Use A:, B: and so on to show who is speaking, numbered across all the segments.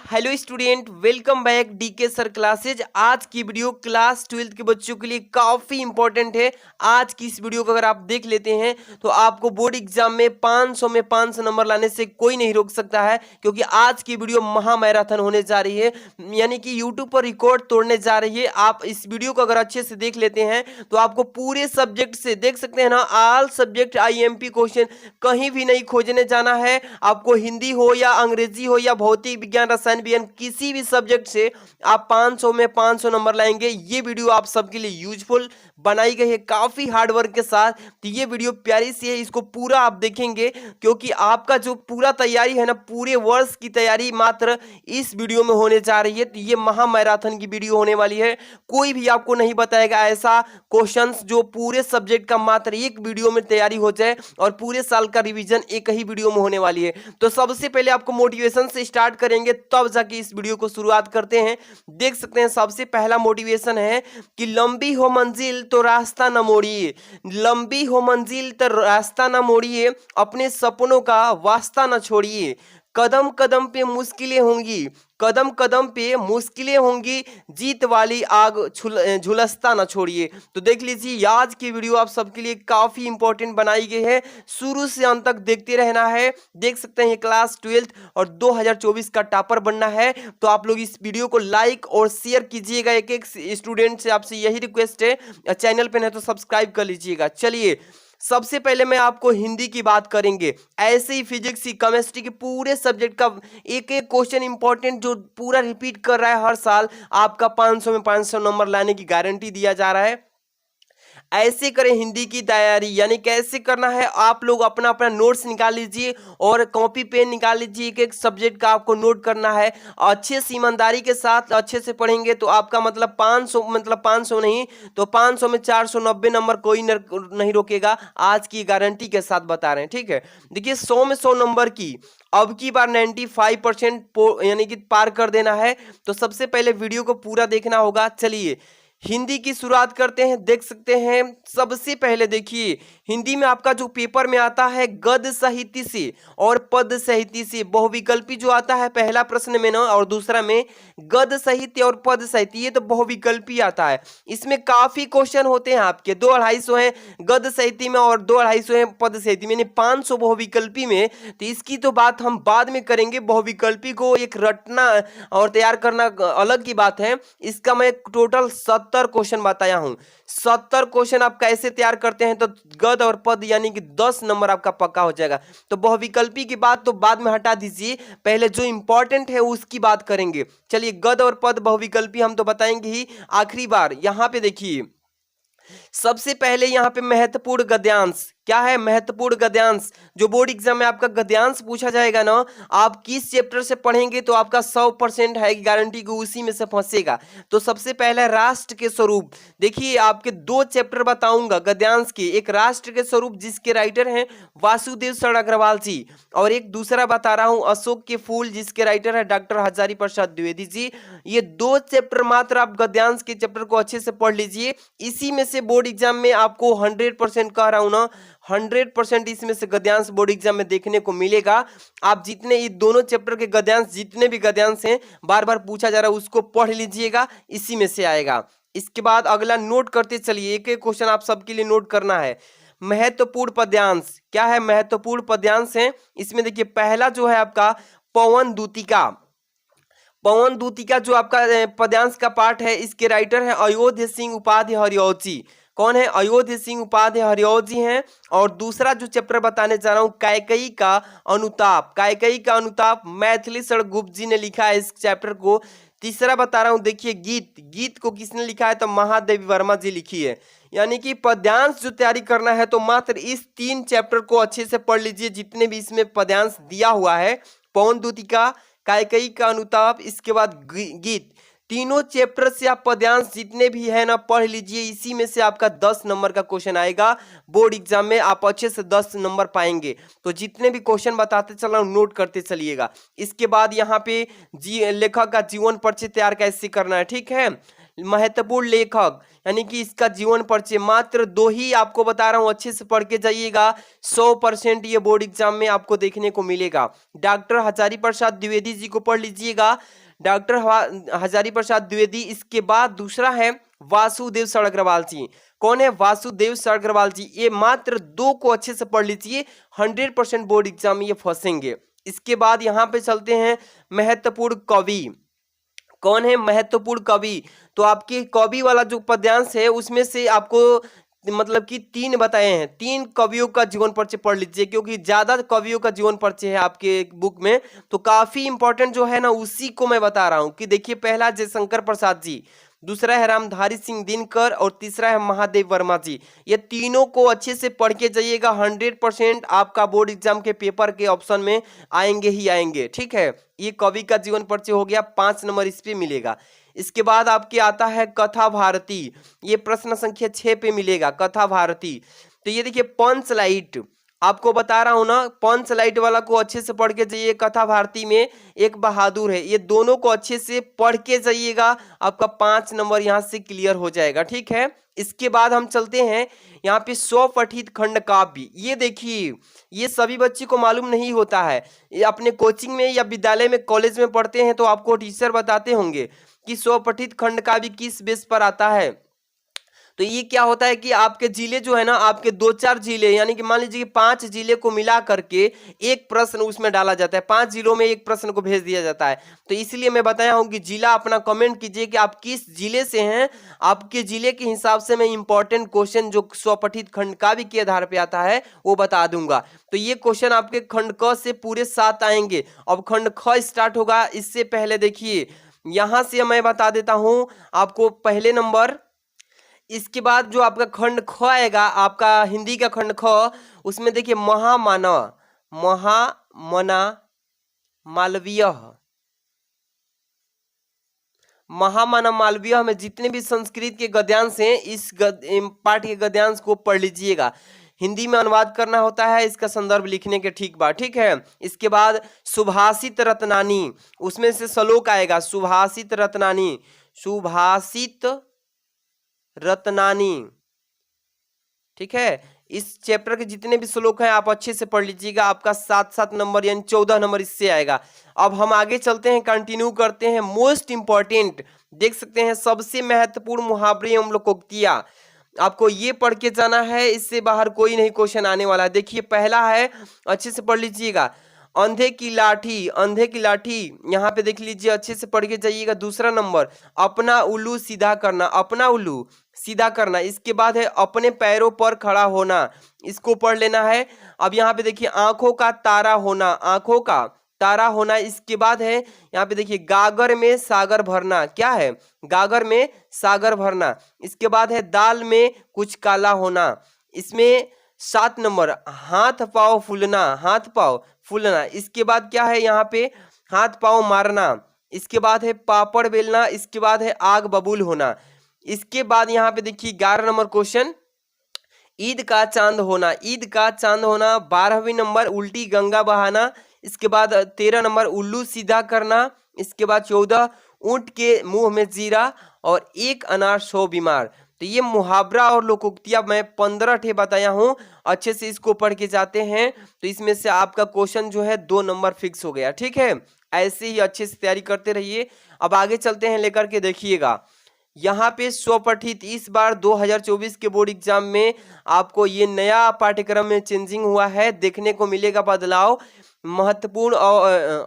A: Hello student, welcome back DK sir classes. आज की video class 12th के बच्चों के लिए काफ़ी इंपॉर्टेंट है। आज की इस वीडियो को अगर आप देख लेते हैं तो आपको बोर्ड एग्जाम में 500 में 500 नंबर लाने से कोई नहीं रोक सकता है, क्योंकि आज की वीडियो महा मैराथन होने जा रही है, यानी कि यूट्यूब पर रिकॉर्ड तोड़ने जा रही है। आप इस वीडियो को अगर अच्छे से देख लेते हैं तो आपको पूरे सब्जेक्ट से देख सकते हैं ना, ऑल सब्जेक्ट IMP क्वेश्चन कहीं भी नहीं खोजने जाना है। आपको हिंदी हो या अंग्रेजी हो या भौतिक विज्ञान रसायन विज्ञान किसी भी सब्जेक्ट से आप 500 में 500 नंबर लाएंगे। ये वीडियो आप सबके लिए यूजफुल बनाई गई है काफी हार्ड वर्क के साथ। तो ये वीडियो प्यारी सी है, इसको पूरा आप देखेंगे, क्योंकि आपका जो पूरा तैयारी है ना, पूरे वर्ष की तैयारी मात्र इस वीडियो में होने जा रही है। तो ये महा मैराथन की वीडियो होने वाली है। कोई भी आपको नहीं बताएगा ऐसा क्वेश्चंस जो पूरे सब्जेक्ट का मात्र एक वीडियो में तैयारी हो जाए, और पूरे साल का रिवीजन एक ही वीडियो में होने वाली है। तो सबसे पहले आपको मोटिवेशन से स्टार्ट करेंगे, तब जाके इस वीडियो को शुरुआत करते हैं। देख सकते हैं सबसे पहला मोटिवेशन है कि लंबी हो मंजिल तो रास्ता न मोड़िए, लंबी हो मंजिल तो रास्ता न मोड़िए, अपने सपनों का वास्ता न छोड़िए। कदम कदम पे मुश्किलें होंगी, कदम कदम पे मुश्किलें होंगी, जीत वाली आग झुलसता ना छोड़िए। तो देख लीजिए, आज की वीडियो आप सबके लिए काफी इंपॉर्टेंट बनाई गई है, शुरू से अंत तक देखते रहना है। देख सकते हैं क्लास 12th और 2024 का टॉपर बनना है, तो आप लोग इस वीडियो को लाइक और शेयर कीजिएगा। एक एक स्टूडेंट से आपसे यही रिक्वेस्ट है, चैनल पे नहीं तो सब्सक्राइब कर लीजिएगा। चलिए, सबसे पहले मैं आपको हिंदी की बात करेंगे, ऐसे ही फिजिक्स की, केमिस्ट्री के पूरे सब्जेक्ट का एक एक क्वेश्चन इंपॉर्टेंट जो पूरा रिपीट कर रहा है हर साल, आपका 500 में 500 नंबर लाने की गारंटी दिया जा रहा है। ऐसे करें हिंदी की तैयारी, यानी कैसे करना है, आप लोग अपना अपना नोट्स निकाल लीजिए और कॉपी पेन निकाल लीजिए। एक एक सब्जेक्ट का आपको नोट करना है, अच्छे से ईमानदारी के साथ अच्छे से पढ़ेंगे तो आपका मतलब 500 नहीं तो 500 में 490 नंबर कोई नहीं रोकेगा। आज की गारंटी के साथ बता रहे हैं, ठीक है। देखिए, 100 में 100 नंबर की अब की बार 95% यानी कि पार कर देना है। तो सबसे पहले वीडियो को पूरा देखना होगा। चलिए हिंदी की शुरुआत करते हैं। देख सकते हैं सबसे पहले देखिए, हिंदी में आपका जो पेपर में आता है गद्य साहित्य से और पद साहित्य से, बहुविकल्पी जो आता है पहला प्रश्न में ना और दूसरा में गद्य साहित्य और पद साहित्य, ये तो बहुविकल्पी आता है। इसमें काफी क्वेश्चन होते हैं आपके, 2-250 हैं गद्य साहित्य में और 2-250 हैं पद साहित्य में, यानी 500 बहुविकल्पी में। तो इसकी तो बात हम बाद में करेंगे, बहुविकल्पी को एक रटना और तैयार करना अलग की बात है। इसका मैं टोटल 70 क्वेश्चन बताया हूं। 70 क्वेश्चन आप कैसे तैयार करते हैं, तो गद और पद यानी कि 10 नंबर आपका पक्का हो जाएगा। तो बहुविकल्पी की बात तो बाद में हटा दीजिए, पहले जो इंपॉर्टेंट है उसकी बात करेंगे। चलिए, गद और पद बहुविकल्पी हम तो बताएंगे ही आखिरी बार। यहां पे देखिए, सबसे पहले यहाँ पे महत्वपूर्ण गद्यांश क्या है, महत्वपूर्ण गद्यांश जो बोर्ड एग्जाम में आपका गद्यांश पूछा जाएगा ना, आप किस चैप्टर से पढ़ेंगे तो आपका 100% है गारंटी को उसी में से फंसेगा। तो सबसे पहला राष्ट्र के स्वरूप, देखिए आपके 2 चैप्टर बताऊंगा गद्यांश के, एक राष्ट्र के स्वरूप जिसके राइटर हैं वासुदेव शरण अग्रवाल जी, और एक दूसरा बता रहा हूं अशोक के फूल जिसके राइटर है डॉक्टर हजारी प्रसाद द्विवेदी जी। ये 2 चैप्टर मात्र आप गद्यांश के चैप्टर को अच्छे से पढ़ लीजिए, इसी में से बोर्ड एग्जाम में आपको 100% कह रहा हूं ना, 100% इसमें से गद्यांश बोर्ड एग्जाम में देखने को मिलेगा। आप जितने ये दोनों चैप्टर के गद्यांश, जितने भी गद्यांश हैं बार बार पूछा जा रहा है उसको पढ़ लीजिएगा, इसी में से आएगा। इसके बाद अगला नोट करते चलिए, एक एक क्वेश्चन आप सबके लिए नोट करना है। महत्वपूर्ण पद्यांश क्या है, महत्वपूर्ण पद्यांश है। इसमें देखिए पहला जो है आपका पवन दूतिका, पवन दूतिका जो आपका पद्यांश का पार्ट है, इसके राइटर है अयोध्या सिंह उपाध्याय हरिऔध जी। कौन है, अयोध्या सिंह उपाध्याय हरिऔध जी हैं। और दूसरा जो चैप्टर बताने जा रहा हूं कैकेयी का अनुताप, कैकेयी का अनुताप मैथिली शरण गुप्त जी ने लिखा है इस चैप्टर को। तीसरा बता रहा हूं, देखिए गीत, गीत को किसने लिखा है, तो महादेवी वर्मा जी लिखी है। यानी कि पद्यांश जो तैयारी करना है तो मात्र इस 3 चैप्टर को अच्छे से पढ़ लीजिए, जितने भी इसमें पद्यांश दिया हुआ है, पवन दूतिका, कैकेयी का अनुताप, इसके बाद गीत, तीनों चैप्टर से आप पद्यांश जितने भी है ना पढ़ लीजिए, इसी में से आपका 10 नंबर का क्वेश्चन आएगा बोर्ड एग्जाम में, आप अच्छे से 10 नंबर पाएंगे। तो जितने भी क्वेश्चन बताते चल रहा हूं नोट करते चलिएगा। इसके बाद यहाँ पे लेखक का जीवन परिचय तैयार कैसे करना है, ठीक है। महत्वपूर्ण लेखक यानी कि इसका जीवन परिचय, मात्र 2 ही आपको बता रहा हूं, अच्छे से पढ़ के जाइएगा। 100% ये बोर्ड एग्जाम में आपको देखने को मिलेगा। डॉक्टर हजारी प्रसाद द्विवेदी जी को पढ़ लीजिएगा, डॉक्टर हजारी प्रसाद द्विवेदी। इसके बाद दूसरा है वासुदेव सड़ग्रवाल जी। कौन है? वासुदेव सड़ग्रवाल जी। ये मात्र 2 को अच्छे से पढ़ लीजिए, 100% बोर्ड एग्जाम में ये फंसेंगे। इसके बाद यहाँ पे चलते हैं महत्वपूर्ण कवि। कौन है महत्वपूर्ण कवि? तो आपके कवि वाला जो पद्यांश है उसमें से आपको मतलब कि 3 बताए हैं, 3 कवियों का जीवन परिचय पढ़ लीजिए, क्योंकि ज्यादा कवियों का जीवन परिचय है आपके बुक में, तो काफी इंपॉर्टेंट जो है ना उसी को मैं बता रहा हूं। कि देखिए, पहला जयशंकर प्रसाद जी, दूसरा है रामधारी सिंह दिनकर और तीसरा है महादेव वर्मा जी। ये तीनों को अच्छे से पढ़ के जाइएगा, 100% आपका बोर्ड एग्जाम के पेपर के ऑप्शन में आएंगे ही आएंगे। ठीक है, ये कवि का जीवन परिचय हो गया, 5 नंबर इस पे मिलेगा। इसके बाद आपके आता है कथा भारती, ये प्रश्न संख्या 6 पे मिलेगा, कथा भारती। तो ये देखिए पंच लाइट, आपको बता रहा हूं ना, पंच लाइट वाला को अच्छे से पढ़ के जाइए। कथा भारती में एक बहादुर है, ये दोनों को अच्छे से पढ़ के जाइएगा, आपका 5 नंबर यहां से क्लियर हो जाएगा। ठीक है, इसके बाद हम चलते हैं यहाँ पे स्वपठित खंड काव्य। ये देखिए, ये सभी बच्चे को मालूम नहीं होता है, ये अपने कोचिंग में या विद्यालय में कॉलेज में पढ़ते हैं तो आपको टीचर बताते होंगे कि स्वपठित खंड काव्य किस बेस पर आता है। तो ये क्या होता है कि आपके जिले जो है ना, आपके 2-4 जिले यानी कि मान लीजिए कि 5 जिले को मिला करके एक प्रश्न उसमें डाला जाता है, 5 जिलों में एक प्रश्न को भेज दिया जाता है। तो इसलिए मैं बताया हूं कि जिला अपना कमेंट कीजिए कि आप किस जिले से हैं, आपके जिले के हिसाब से मैं इंपॉर्टेंट क्वेश्चन जो स्वपठित खंड काव्य के आधार पे आता है वो बता दूंगा। तो ये क्वेश्चन आपके खंड क से पूरे 7 आएंगे। अब खंड ख स्टार्ट होगा, इससे पहले देखिए यहां से मैं बता देता हूं आपको पहले नंबर। इसके बाद जो आपका खंड ख आएगा, आपका हिंदी का खंड ख, उसमें देखिए महामाना, महामना मालवीय, महामाना मालवीय में जितने भी संस्कृत के गद्यांश हैं इस पाठ के गद्यांश को पढ़ लीजिएगा। हिंदी में अनुवाद करना होता है इसका संदर्भ लिखने के ठीक बाद। ठीक है, इसके बाद सुभाषित रत्नानी, उसमें से श्लोक आएगा सुभाषित रत्नानी, सुभाषित रत्नानी। ठीक है, इस चैप्टर के जितने भी श्लोक हैं आप अच्छे से पढ़ लीजिएगा, आपका 7-7 नंबर यानी 14 नंबर इससे आएगा। अब हम आगे चलते हैं, कंटिन्यू करते हैं। मोस्ट इंपॉर्टेंट देख सकते हैं, सबसे महत्वपूर्ण मुहावरे एवं लोकोक्तियां, आपको ये पढ़ के जाना है, इससे बाहर कोई नहीं क्वेश्चन आने वाला है। देखिए पहला है, अच्छे से पढ़ लीजिएगा, अंधे की लाठी, अंधे की लाठी यहाँ पे देख लीजिए, अच्छे से पढ़ के जाइएगा। दूसरा नंबर अपना उल्लू सीधा करना, अपना उल्लू सीधा करना। इसके बाद है अपने पैरों पर खड़ा होना, इसको पढ़ लेना है। अब यहाँ पे देखिए आंखों का तारा होना, आंखों का तारा होना। इसके बाद है यहाँ पे देखिए गागर में सागर भरना, क्या है? गागर में सागर भरना। इसके बाद है दाल में कुछ काला होना। इसमें 7 नंबर हाथ पांव फूलना, हाथ पांव फूलना। इसके बाद क्या है यहाँ पे हाथ पांव मारना। इसके बाद है पापड़ बेलना। इसके बाद है आग बबूल होना। इसके बाद यहाँ पे देखिए 11 नंबर क्वेश्चन ईद का चांद होना, ईद का चांद होना। 12वीं नंबर उल्टी गंगा बहाना। इसके बाद 13 नंबर उल्लू सीधा करना। इसके बाद 14 ऊंट के मुंह में जीरा और एक अनार 100 बीमार। तो ये मुहावरा और लोकोक्तियां मैं 15 ठे बताया हूं, अच्छे से इसको पढ़ के जाते हैं तो इसमें से आपका क्वेश्चन जो है 2 नंबर फिक्स हो गया। ठीक है, ऐसे ही अच्छे से तैयारी करते रहिए। अब आगे चलते हैं, लेकर के देखिएगा यहाँ पे स्वपठित। इस बार 2024 के बोर्ड एग्जाम में आपको ये नया पाठ्यक्रम में चेंजिंग हुआ है, देखने को मिलेगा बदलाव। महत्वपूर्ण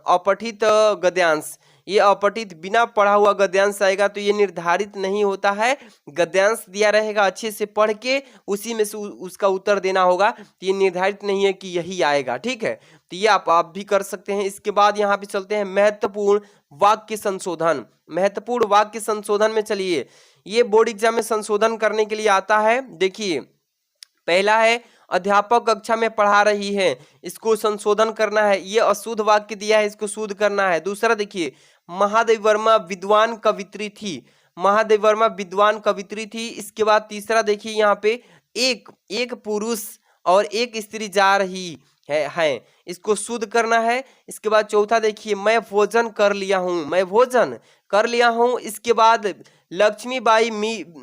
A: अपठित गद्यांश, ये अपठित बिना पढ़ा हुआ गद्यांश आएगा तो ये निर्धारित नहीं होता है। गद्यांश दिया रहेगा, अच्छे से पढ़ के उसी में से उसका उत्तर देना होगा, तो ये निर्धारित नहीं है कि यही आएगा। ठीक है, तो ये आप भी कर सकते हैं। इसके बाद यहाँ पे चलते हैं महत्वपूर्ण वाक्य संशोधन। महत्वपूर्ण वाक्य संशोधन में चलिए, ये बोर्ड एग्जाम में संशोधन करने के लिए आता है। देखिए पहला है अध्यापक कक्षा में पढ़ा रही है, इसको संशोधन करना है, ये अशुद्ध वाक्य दिया है, इसको शुद्ध करना है। दूसरा देखिए महादेव वर्मा विद्वान कवित्री थी, महादेव वर्मा विद्वान कवित्री थी। इसके बाद तीसरा देखिए यहाँ पे एक पुरुष और एक स्त्री जा रही है, इसको शुद्ध करना है। इसके बाद चौथा देखिए, मैं भोजन कर लिया हूँ, मैं भोजन कर लिया हूँ। इसके बाद लक्ष्मीबाई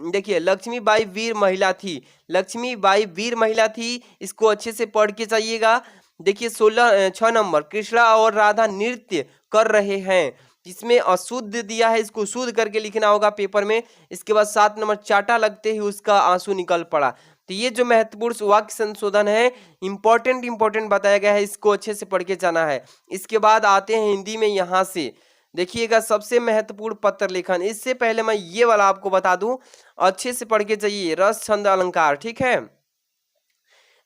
A: देखिए लक्ष्मीबाई वीर महिला थी, लक्ष्मीबाई वीर महिला थी, इसको अच्छे से पढ़ के जाइएगा। देखिए 6 नंबर, कृष्णा और राधा नृत्य कर रहे हैं, इसमें अशुद्ध दिया है, इसको शुद्ध करके लिखना होगा पेपर में। इसके बाद 7 नंबर, चाटा लगते ही उसका आंसू निकल पड़ा। तो ये जो महत्वपूर्ण वाक्य संशोधन है, इंपॉर्टेंट बताया गया है, इसको अच्छे से पढ़ के जाना है। इसके बाद आते हैं हिंदी में, यहाँ से देखिएगा सबसे महत्वपूर्ण पत्र लेखन। इससे पहले मैं ये वाला आपको बता दूं, अच्छे से पढ़ के जाइए, रस छंद अलंकार, ठीक है।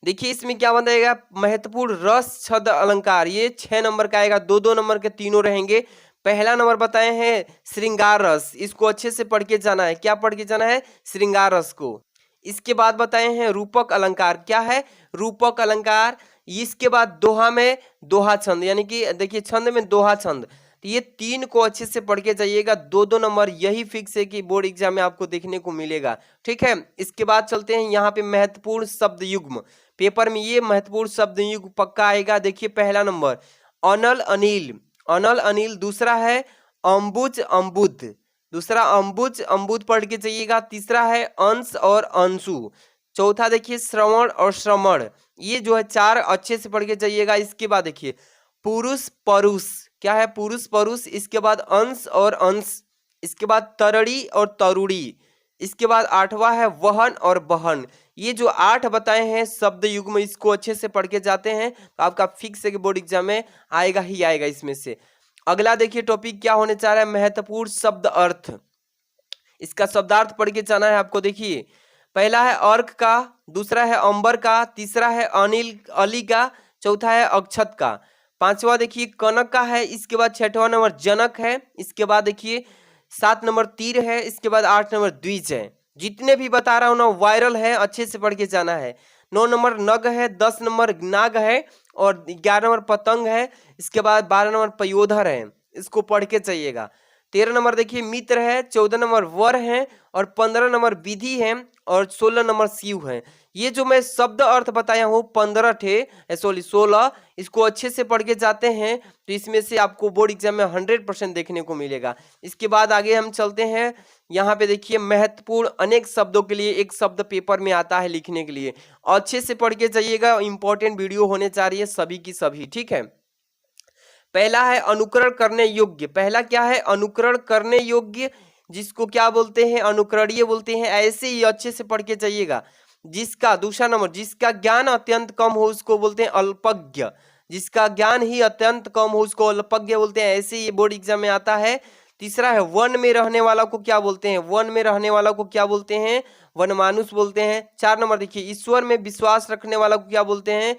A: देखिए इसमें क्या बताएगा, महत्वपूर्ण रस छंद अलंकार, ये 6 नंबर का आएगा, 2-2 नंबर के तीनों रहेंगे। पहला नंबर बताए हैं श्रृंगार रस, इसको अच्छे से पढ़ के जाना है। क्या पढ़ के जाना है? श्रृंगार रस को। इसके बाद बताए हैं रूपक अलंकार, क्या है? रूपक अलंकार। इसके बाद दोहा में दोहा छंद, यानी कि देखिए छंद में दोहा छंद, तो ये 3 को अच्छे से पढ़ के जाइएगा, 2-2 नंबर यही फिक्स है कि बोर्ड एग्जाम में आपको देखने को मिलेगा, ठीक है। इसके बाद चलते हैं यहाँ पे महत्वपूर्ण शब्द युग्म, पेपर में ये महत्वपूर्ण शब्द युग्म पक्का आएगा। देखिए पहला नंबर अनल अनिल, अनल अनिल। दूसरा है अम्बुज अम्बुद, दूसरा अम्बुज अम्बुद पढ़ के जाइएगा। तीसरा है अंश और अंशु। चौथा देखिए श्रवण और श्रमण, ये जो है 4 अच्छे से पढ़ के जाइएगा। इसके बाद देखिए पुरुष परुष, क्या है? पुरुष परुष। इसके बाद अंश और अंश। इसके बाद तरड़ी और तरुड़ी। इसके बाद 8वां है वहन और बहन। ये जो 8 बताए हैं शब्द युग्म, इसको अच्छे से पढ़ के जाते हैं तो आपका फिक्स है कि बोर्ड एग्जाम में आएगा ही आएगा इसमें से। अगला देखिए टॉपिक क्या होने जा रहा है, महत्वपूर्ण शब्द अर्थ। इसका शब्दार्थ पढ़ के जाना है आपको। देखिए पहला है अर्क का, दूसरा है अंबर का, तीसरा है अनिल अली का, चौथा है अक्षत का, 5वां देखिए कनक का है। इसके बाद 6वां नंबर जनक है। इसके बाद देखिए 7 नंबर तीर है। इसके बाद 8 नंबर द्विज है। जितने भी बता रहा हूं ना वायरल है, अच्छे से पढ़ के जाना है। 9 नंबर नग है, 10 नंबर नाग है और 11 नंबर पतंग है। इसके बाद 12 नंबर पयोधर है, इसको पढ़ के चाहिएगा। 13 नंबर देखिए मित्र है, 14 नंबर वर है और 15 नंबर विधि है और 16 नंबर शिव है। ये जो मैं शब्द अर्थ बताया हूँ 16, इसको अच्छे से पढ़ के जाते हैं तो इसमें से आपको बोर्ड एग्जाम में 100% देखने को मिलेगा। इसके बाद आगे हम चलते हैं, यहाँ पे देखिए महत्वपूर्ण अनेक शब्दों के लिए एक शब्द पेपर में आता है लिखने के लिए, अच्छे से पढ़ के जाइएगा। इंपॉर्टेंट वीडियो होने जा रही है सभी की सभी, ठीक है। पहला है अनुकरण करने योग्य। पहला क्या है? अनुकरण करने योग्य, जिसको क्या बोलते हैं? अनुकरणीय बोलते हैं। ऐसे ही अच्छे से पढ़ के जाइएगा। जिसका दूसरा नंबर, जिसका ज्ञान अत्यंत कम हो उसको बोलते हैं अल्पज्ञ, जिसका ज्ञान ही अत्यंत कम हो उसको अल्पज्ञ बोलते हैं। ऐसे ही बोर्ड एग्जाम में आता है। तीसरा है वन में रहने वाला को क्या बोलते हैं? वन में रहने वाला को क्या बोलते हैं? वनमानुष बोलते हैं। 4 नंबर देखिए ईश्वर में विश्वास रखने वाला को क्या बोलते हैं?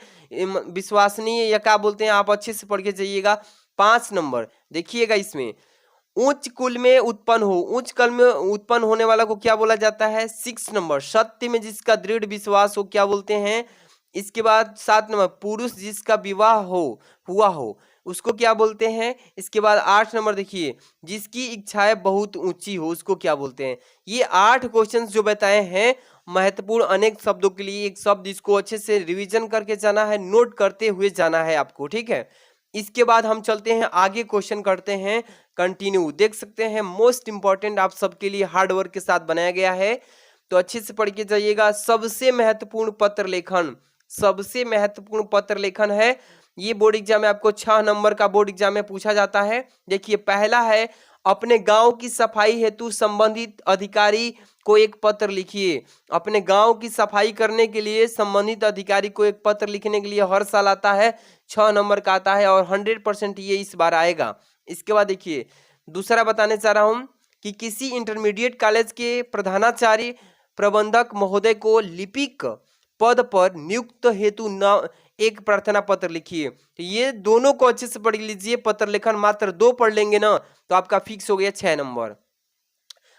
A: विश्वसनीय या क्या बोलते हैं? आप अच्छे से पढ़ के जाइएगा। 5 नंबर देखिएगा, इसमें उच्च कुल में उत्पन्न हो, उच्च कुल में उत्पन्न होने वाला को क्या बोला जाता है? 6 नंबर सत्य में जिसका दृढ़ विश्वास हो क्या बोलते हैं? इसके बाद 7 नंबर पुरुष जिसका विवाह हुआ हो उसको क्या बोलते हैं? इसके बाद 8 नंबर देखिए जिसकी इच्छाएं बहुत ऊंची हो उसको क्या बोलते हैं? ये 8 क्वेश्चंस जो बताए हैं महत्वपूर्ण अनेक शब्दों के लिए एक शब्द, इसको अच्छे से रिवीजन करके जाना है, नोट करते हुए जाना है आपको, ठीक है। इसके बाद हम चलते हैं आगे, क्वेश्चन करते हैं कंटिन्यू। देख सकते हैं मोस्ट इंपॉर्टेंट आप सबके लिए हार्ड वर्क के साथ बनाया गया है, तो अच्छे से पढ़ के जाइएगा। सबसे महत्वपूर्ण पत्र लेखन, सबसे महत्वपूर्ण पत्र लेखन है ये बोर्ड एग्जाम में आपको 6 नंबर का बोर्ड एग्जाम में पूछा जाता है। देखिए पहला है अपने गांव की सफाई हेतु संबंधित अधिकारी को एक पत्र लिखिए। अपने गांव की सफाई करने के लिए संबंधित अधिकारी को एक पत्र लिखने के लिए हर साल आता है, 6 नंबर का आता है और 100% ये इस बार आएगा। इसके बाद देखिए दूसरा बताने चाह रहा हूं कि किसी इंटरमीडिएट कॉलेज के प्रधानाचार्य प्रबंधक महोदय को लिपिक पद पर नियुक्त हेतु न एक प्रार्थना पत्र लिखिए। तो ये दोनों को अच्छे से पढ़ लीजिए। पत्र लेखन मात्र 2 पढ़ लेंगे ना तो आपका फिक्स हो गया 6 नंबर।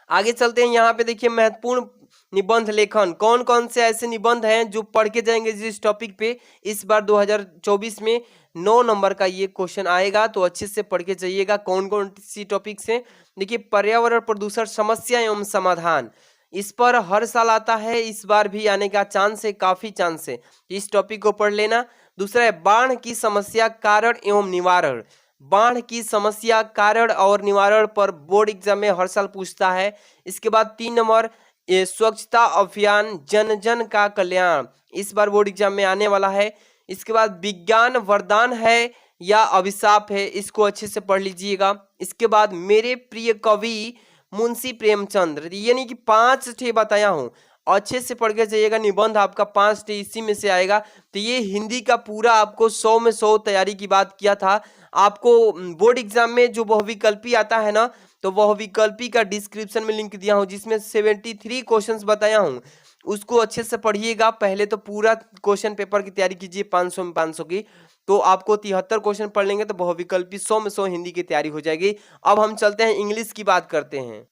A: आगे चलते हैं, यहाँ पे देखिए महत्वपूर्ण निबंध लेखन। कौन कौन से ऐसे निबंध हैं जो पढ़ के जाएंगे जिस टॉपिक पे? इस बार 2024 में 9 नंबर का ये क्वेश्चन आएगा, तो अच्छे से पढ़ के जाइएगा। कौन कौन सी टॉपिक से? देखिए पर्यावरण प्रदूषण समस्या एवं समाधान, इस पर हर साल आता है, इस बार भी आने का चांस है, काफी चांस है। इस टॉपिक को पढ़ लेना। दूसरा है बाढ़ की समस्या, कारण एवं निवारण। बाढ़ की समस्या, कारण और निवारण पर बोर्ड एग्जाम में हर साल पूछता है। इसके बाद 3 नंबर स्वच्छता अभियान, जन जन का कल्याण, इस बार बोर्ड एग्जाम में आने वाला है। इसके बाद विज्ञान वरदान है या अभिशाप है, इसको अच्छे से पढ़ लीजिएगा। इसके बाद मेरे प्रिय कवि मुंशी प्रेमचंद्र, यानी कि 5 ठे बताया हूँ, अच्छे से पढ़ के जाइएगा। निबंध आपका 5 ठे इसी में से आएगा। तो ये हिंदी का पूरा आपको 100 में 100 तैयारी की बात किया था। आपको बोर्ड एग्जाम में जो बहुविकल्पी आता है ना, तो बहुविकल्पी का डिस्क्रिप्शन में लिंक दिया हूँ, जिसमें 73 क्वेश्चंस बताया हूँ, उसको अच्छे से पढ़िएगा। पहले तो पूरा क्वेश्चन पेपर की तैयारी कीजिए 500 में 500 की, तो आपको 73 क्वेश्चन पढ़ लेंगे तो बहुविकल्पी 100 में 100 हिंदी की तैयारी हो जाएगी। अब हम चलते हैं इंग्लिश की बात करते हैं।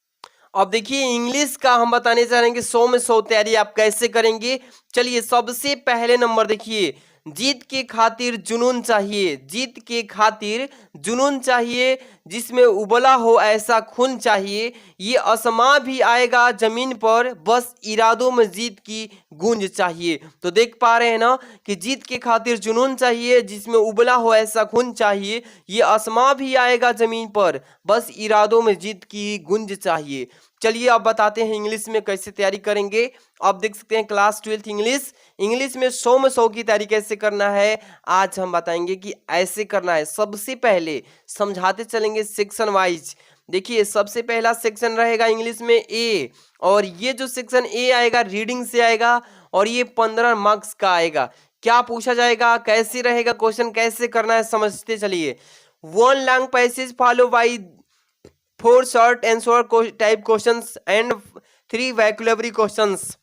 A: अब देखिए इंग्लिश का हम बताने जा रहे हैं कि 100 में 100 तैयारी आप कैसे करेंगे। चलिए सबसे पहले नंबर देखिए, जीत के खातिर जुनून चाहिए, जीत के खातिर जुनून चाहिए, जिसमें उबला हो ऐसा खून चाहिए, ये आसमां भी आएगा जमीन पर, बस इरादों में जीत की गूंज चाहिए। तो देख पा रहे हैं ना कि जीत के खातिर जुनून चाहिए, जिसमें उबला हो ऐसा खून चाहिए, ये आसमां भी आएगा जमीन पर, बस इरादों में जीत की गूंज चाहिए। चलिए अब बताते हैं इंग्लिश में कैसे तैयारी करेंगे। आप देख सकते हैं क्लास 12 इंग्लिश, इंग्लिश में 100 में 100 की तैयारी कैसे करना है आज हम बताएंगे कि ऐसे करना है। सबसे पहले समझाते चलेंगे सेक्शन वाइज। देखिए सबसे पहला सेक्शन रहेगा इंग्लिश में ए, और ये जो सेक्शन ए आएगा रीडिंग से आएगा, और ये 15 मार्क्स का आएगा। क्या पूछा जाएगा, कैसे रहेगा क्वेश्चन, कैसे करना है समझते चलिए। 1 long passage follow by 4 short answer type questions and 3 vocabulary questions.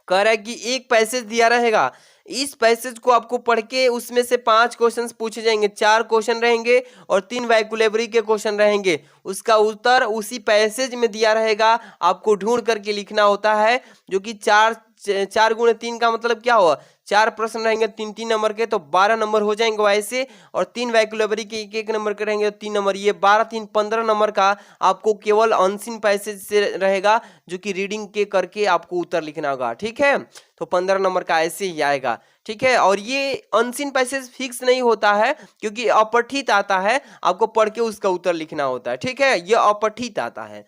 A: कह रहा है कि एक पैसेज दिया रहेगा, इस पैसेज को आपको पढ़ के उसमें से 5 क्वेश्चंस पूछे जाएंगे, 4 क्वेश्चन रहेंगे और 3 वोकैबुलरी के क्वेश्चन रहेंगे। उसका उत्तर उसी पैसेज में दिया रहेगा, आपको ढूंढ करके लिखना होता है, जो कि 4 गुणे 3 का मतलब क्या हुआ, 4 प्रश्न रहेंगे 3-3 नंबर के, तो 12 नंबर हो जाएंगे वैसे, और 3 वोकैबुलरी के 1-1 नंबर के रहेंगे 3 नंबर, ये 12-3 15 नंबर का आपको केवल अनसीन पैसेज से रहेगा, जो कि रीडिंग के करके आपको उत्तर लिखना होगा। ठीक है, तो 15 नंबर का ऐसे ही आएगा। ठीक है, और ये अनसीन पैसेज फिक्स नहीं होता है, क्योंकि अपठित आता है, आपको पढ़ के उसका उत्तर लिखना होता है। ठीक है, ये अपठित आता है।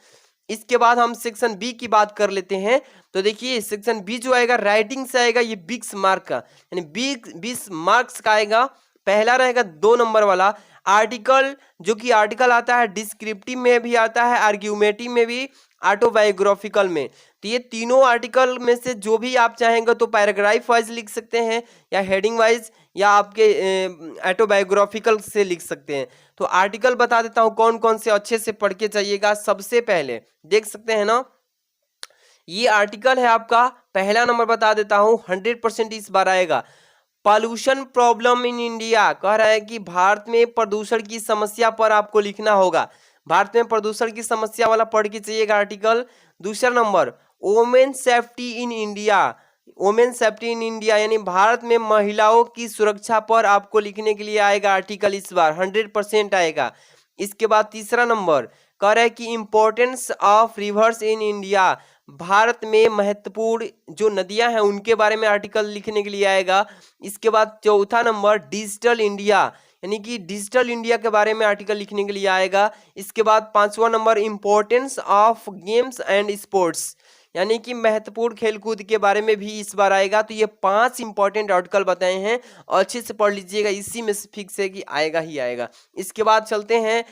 A: इसके बाद हम सेक्शन बी की बात कर लेते हैं। तो देखिए सेक्शन बी जो आएगा राइटिंग से आएगा, ये 20 मार्क का, यानी 20 मार्क्स का आएगा। पहला रहेगा 2 नंबर वाला आर्टिकल, जो कि आर्टिकल आता है डिस्क्रिप्टिव में भी आता है, आर्ग्यूमेटिव में भी, ऑटोबायोग्राफिकल में। तो ये तीनों आर्टिकल में से जो भी आप चाहेंगे तो पैराग्राफ वाइज लिख सकते हैं, या हेडिंग वाइज, या आपके ऑटोबायोग्राफिकल से लिख सकते हैं। तो आर्टिकल बता देता हूं कौन कौन से, अच्छे से पढ़ के जाइएगा। सबसे पहले देख सकते हैं ना, ये आर्टिकल है आपका, पहला नंबर बता देता हूं, 100% इस बार आएगा। पॉल्यूशन प्रॉब्लम इन इंडिया, कह रहा है कि भारत में प्रदूषण की समस्या पर आपको लिखना होगा। भारत में प्रदूषण की समस्या वाला पढ़ के चाहिएगा आर्टिकल। दूसरा number women safety in India, women safety in India, यानी भारत में महिलाओं की सुरक्षा पर आपको लिखने के लिए आएगा आर्टिकल, इस बार 100% आएगा। इसके बाद तीसरा नंबर कह रहा है कि importance of reverse in India, Bharat में महत्वपूर्ण जो नदियां हैं उनके बारे में आर्टिकल लिखने के लिए आएगा। इसके बाद चौथा नंबर डिजिटल इंडिया, यानी कि डिजिटल इंडिया के बारे में आर्टिकल लिखने के लिए आएगा। इसके बाद 5वां number importance of games and sports, यानी कि महत्वपूर्ण खेलकूद के बारे में भी इस बार आएगा। तो ये 5 इंपॉर्टेंट आर्टिकल बताए हैं, अच्छे से पढ़ लीजिएगा, इसी में से फिक्स है कि आएगा ही आएगा। इसके बाद चलते हैं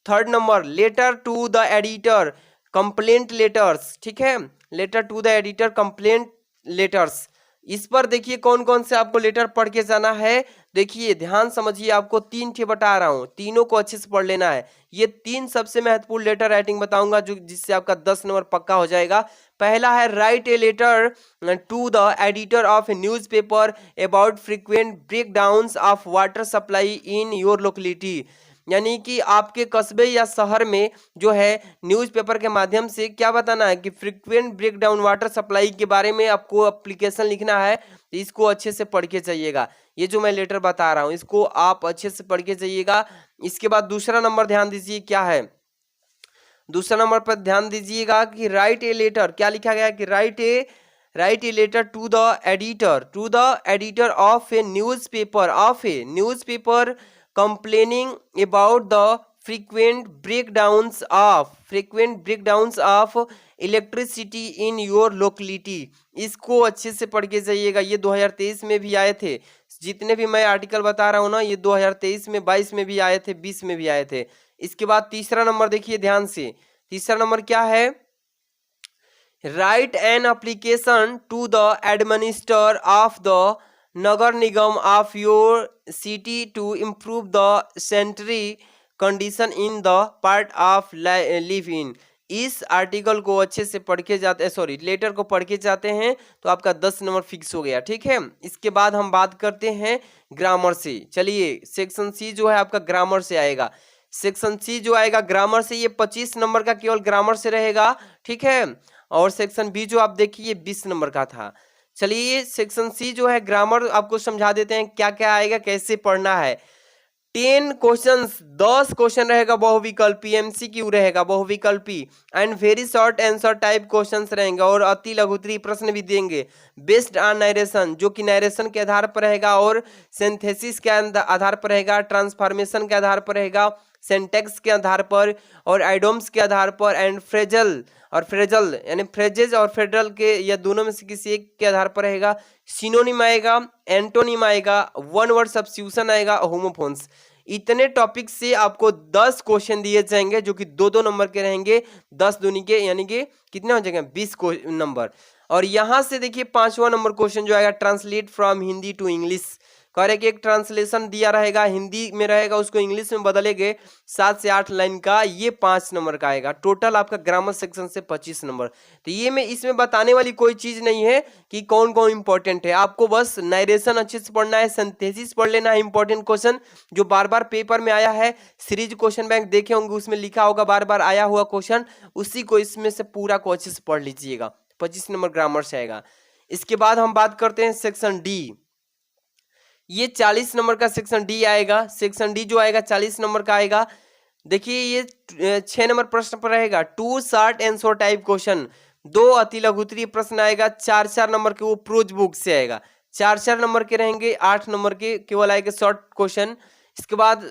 A: 3rd number letter to the editor complaint letters. ठीक है, letter to the editor complaint letters, इस पर देखिए कौन कौन से आपको लेटर पढ़ के जाना है। देखिए ध्यान समझिए, आपको 3 ठे बता रहा हूँ, तीनों को अच्छे से पढ़ लेना है। ये 3 सबसे महत्वपूर्ण लेटर राइटिंग बताऊंगा, जो जिससे आपका 10 नंबर पक्का हो जाएगा। पहला है write a letter to the editor of a newspaper about frequent breakdowns of water supply in your locality, यानी कि आपके कस्बे या शहर में जो है न्यूज़पेपर के माध्यम से क्या बताना है कि फ्रीक्वेंट ब्रेकडाउन वाटर सप्लाई के बारे में आपको एप्लीकेशन लिखना है। तो इसको अच्छे से पढ़ के जाइएगा, ये जो मैं लेटर बता रहा हूँ इसको आप अच्छे से पढ़ के जाइएगा। इसके बाद दूसरा नंबर ध्यान दीजिए क्या है, दूसरा नंबर पर ध्यान दीजिएगा कि राइट ए लेटर, क्या लिखा गया है कि write a write a letter to the editor of a newspaper complaining about the frequent breakdowns of electricity in your locality. इसको अच्छे से पढ़ के जाइएगा, ये 2023 में भी आए थे। जितने भी मैं आर्टिकल बता रहा हूँ ना, ये 2023 में 22 में भी आए थे, 20 में भी आए थे। इसके बाद तीसरा नंबर देखिए ध्यान से, तीसरा नंबर क्या है, write an application to the administer of the nagar nigam of your city to improve the sanitary condition in the part of live in. इस आर्टिकल को अच्छे से पढ़ के जाते हैं, सॉरी लेटर को पढ़ के जाते हैं तो आपका 10 नंबर फिक्स हो गया, ठीक है। इसके बाद हम बात करते हैं ग्रामर से। चलिए सेक्शन सी जो है आपका ग्रामर से आएगा। सेक्शन सी जो आएगा ग्रामर से, ये 25 नंबर का केवल ग्रामर से रहेगा, ठीक है। और सेक्शन बी जो आप देखिए 20 नंबर का था। चलिए सेक्शन सी जो है ग्रामर आपको समझा देते हैं क्या क्या आएगा, कैसे पढ़ना है। 10 क्वेश्चंस, 10 क्वेश्चन रहेगा बहुविकल्पी, एमसीक्यू रहेगा बहुविकल्पी, and very short answer type questions रहेंगे, और अति लघुत्तरीय प्रश्न भी देंगे। बेस्ड ऑन नरेशन, जो कि नरेशन के आधार पर रहेगा, और सिंथेसिस के आधार पर रहेगा, ट्रांसफॉर्मेशन के आधार पर रहेगा, सेंटेक्स के आधार पर, और आइडोम्स के आधार पर, एंड फ्रेजल यानी फ्रेजेज और फेडरल के या दोनों में से किसी एक के आधार पर रहेगा। सिनोनिम आएगा, एंटोनिम आएगा, वन वर्ड सब्स्टिट्यूशन आएगा, होमोफोन्स। इतने टॉपिक से आपको 10 क्वेश्चन दिए जाएंगे जो कि 2-2 नंबर के रहेंगे। 10 दूनी के यानी कि कितने हो जाएंगे 20 नंबर। और यहां से देखिए 5वां नंबर क्वेश्चन जो आएगा, translate from Hindi to English. कह रहे कि एक ट्रांसलेशन दिया रहेगा, हिंदी में रहेगा, उसको इंग्लिश में बदलेंगे 7 से 8 लाइन का, ये 5 नंबर का आएगा। टोटल आपका ग्रामर सेक्शन से 25 नंबर। तो ये में इसमें बताने वाली कोई चीज नहीं है कि कौन कौन इंपॉर्टेंट है, आपको बस नरेशन अच्छे से पढ़ना है, सिंथेसिस पढ़ लेना है, इंपॉर्टेंट क्वेश्चन जो बार बार पेपर में आया है, सीरीज क्वेश्चन बैंक देखे होंगे, उसमें लिखा होगा बार बार आया हुआ क्वेश्चन, उसी को इसमें से पूरा को अच्छे से पढ़ लीजिएगा। 25 नंबर ग्रामर से आएगा। इसके बाद हम बात करते हैं सेक्शन डी। ये 40 नंबर का सेक्शन डी आएगा। सेक्शन डी जो आएगा 40 नंबर का आएगा। देखिए ये 6 नंबर प्रश्न पर रहेगा, 2 शॉर्ट आंसर टाइप क्वेश्चन, 2 अति लघुत्तरीय प्रश्न आएगा, 4-4 नंबर के वो प्रोज बुक से आएगा, 4-4 नंबर के रहेंगे, 8 नंबर के केवल आएगा शॉर्ट क्वेश्चन। इसके बाद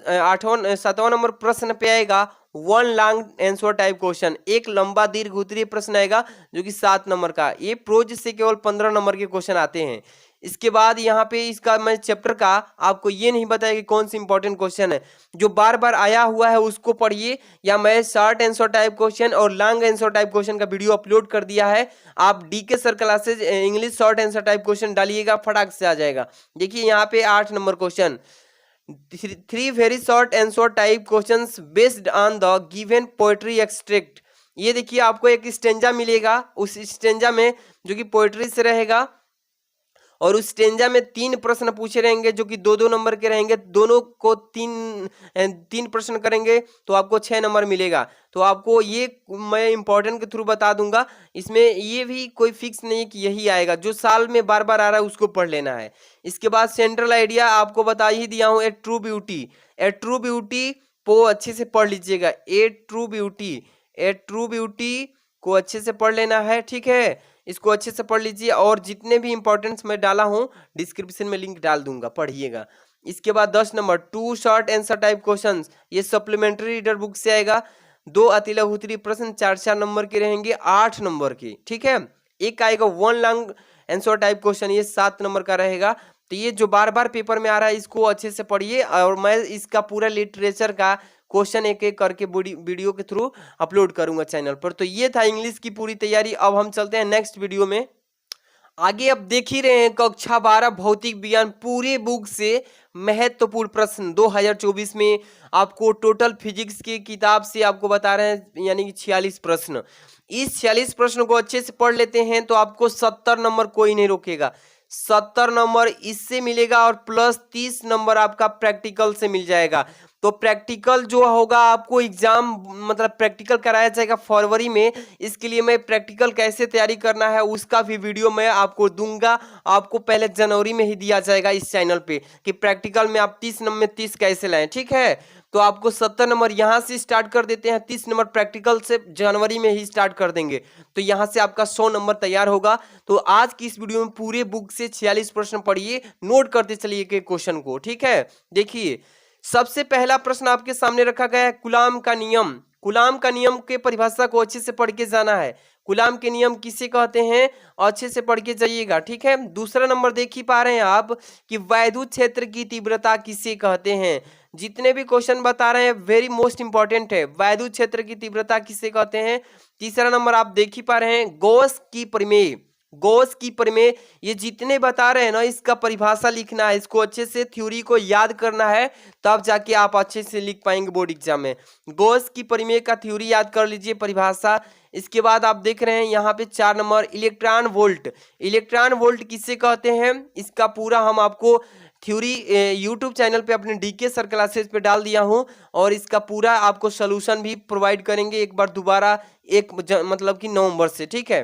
A: 7वां नंबर प्रश्न पे आएगा 1 लॉन्ग आंसर टाइप क्वेश्चन, एक लंबा दीर्घ उत्तरीय प्रश्न आएगा जो कि 7 नंबर का। ये प्रोज से केवल 15 नंबर के क्वेश्चन आते हैं। इसके बाद यहाँ पे इसका मैं चैप्टर का आपको ये नहीं बताया कि कौन सी इंपॉर्टेंट क्वेश्चन है, जो बार बार आया हुआ है उसको पढ़िए, या मैं शॉर्ट आंसर टाइप क्वेश्चन और लॉन्ग आंसर टाइप क्वेश्चन का वीडियो अपलोड कर दिया है। आप DK sir classes English short answer type question डालिएगा, फटाक से आ जाएगा। देखिए यहाँ पे 8 number question, 3 very short answer type questions based on the given poetry extract. ये देखिए आपको एक स्टेंजा मिलेगा, उस स्टेंजा में जो कि पोएट्री से रहेगा, और उस स्टेंजा में 3 प्रश्न पूछे रहेंगे जो कि 2-2 नंबर के रहेंगे। दोनों को 3 प्रश्न करेंगे तो आपको 6 नंबर मिलेगा। तो आपको ये मैं इंपॉर्टेंट के थ्रू बता दूंगा, इसमें ये भी कोई फिक्स नहीं कि यही आएगा, जो साल में बार बार आ रहा है उसको पढ़ लेना है। इसके बाद सेंट्रल आइडिया आपको बता ही दिया हूँ, ए ट्रू ब्यूटी को अच्छे से पढ़ लीजिएगा। ए ट्रू ब्यूटी को अच्छे से पढ़ लेना है, ठीक है, इसको अच्छे से पढ़ लीजिए। और जितने भी इंपॉर्टेंट्स मैं डाला हूं डिस्क्रिप्शन में लिंक डाल दूंगा, पढ़िएगा। इसके बाद 10 number 2 short answer type questions, ये सप्लीमेंट्री रीडर बुक से आएगा। 2 अति लघुत्तरीय प्रश्न 4-4 नंबर के रहेंगे, 8 नंबर के, ठीक है। एक आएगा 1 लॉन्ग आंसर टाइप क्वेश्चन, ये 7 नंबर का रहेगा। तो ये जो बार बार पेपर में आ रहा है इसको अच्छे से पढ़िए, और मैं इसका पूरा लिटरेचर का क्वेश्चन एक एक करके वीडियो के थ्रू अपलोड करूंगा चैनल पर। तो ये था इंग्लिश की पूरी तैयारी। अब हम चलते हैं नेक्स्ट वीडियो में आगे। अब देख ही रहे हैं कक्षा 12 भौतिक विज्ञान पूरे बुक से महत्वपूर्ण प्रश्न 2024 में आपको टोटल फिजिक्स की किताब से आपको बता रहे हैं, यानी कि 46 प्रश्न। इस 46 प्रश्न को अच्छे से पढ़ लेते हैं तो आपको 70 नंबर कोई नहीं रोकेगा। 70 नंबर इससे मिलेगा, और प्लस 30 नंबर आपका प्रैक्टिकल से मिल जाएगा। तो प्रैक्टिकल जो होगा आपको एग्जाम मतलब प्रैक्टिकल कराया जाएगा फरवरी में। इसके लिए मैं प्रैक्टिकल कैसे तैयारी करना है उसका भी वीडियो मैं आपको दूंगा। आपको पहले जनवरी में ही दिया जाएगा इस चैनल पे कि प्रैक्टिकल में आप 30 नंबर में 30 कैसे लाएं, ठीक है। तो आपको 70 नंबर यहाँ से स्टार्ट कर देते हैं, 30 नंबर प्रैक्टिकल से जनवरी में ही स्टार्ट कर देंगे, तो यहाँ से आपका 100 नंबर तैयार होगा। तो आज की इस वीडियो में पूरे बुक से 46 प्रश्न पढ़िए, नोट करते चलिए के क्वेश्चन को, ठीक है। देखिए सबसे पहला प्रश्न आपके सामने रखा गया है कुलाम का नियम। कुलाम का नियम के परिभाषा को अच्छे से पढ़ के जाना है। कुलाम के नियम किसे कहते हैं, अच्छे से पढ़ के जाइएगा, ठीक है। दूसरा नंबर देख ही पा रहे हैं आप कि वैद्युत क्षेत्र की तीव्रता किसे कहते हैं। जितने भी क्वेश्चन बता रहे हैं वेरी मोस्ट इंपॉर्टेंट है, वैद्युत क्षेत्र की तीव्रता किसे कहते हैं। तीसरा नंबर आप देख ही पा रहे हैं गॉस की प्रमेय। गॉस की प्रमेय, ये जितने बता रहे हैं ना इसका परिभाषा लिखना है, इसको अच्छे से थ्योरी को याद करना है, तब जाके आप अच्छे से लिख पाएंगे बोर्ड एग्जाम में। गॉस की प्रमेय का थ्योरी याद कर लीजिए, परिभाषा। इसके बाद आप देख रहे हैं यहाँ पे 4 number electron volt. Electron volt किसे कहते हैं, इसका पूरा हम आपको थ्योरी यूट्यूब चैनल पे अपने डीके सर क्लासेस पे डाल दिया हूँ, और इसका पूरा आपको सोल्यूशन भी प्रोवाइड करेंगे एक बार दोबारा, मतलब कि नवंबर से, ठीक है।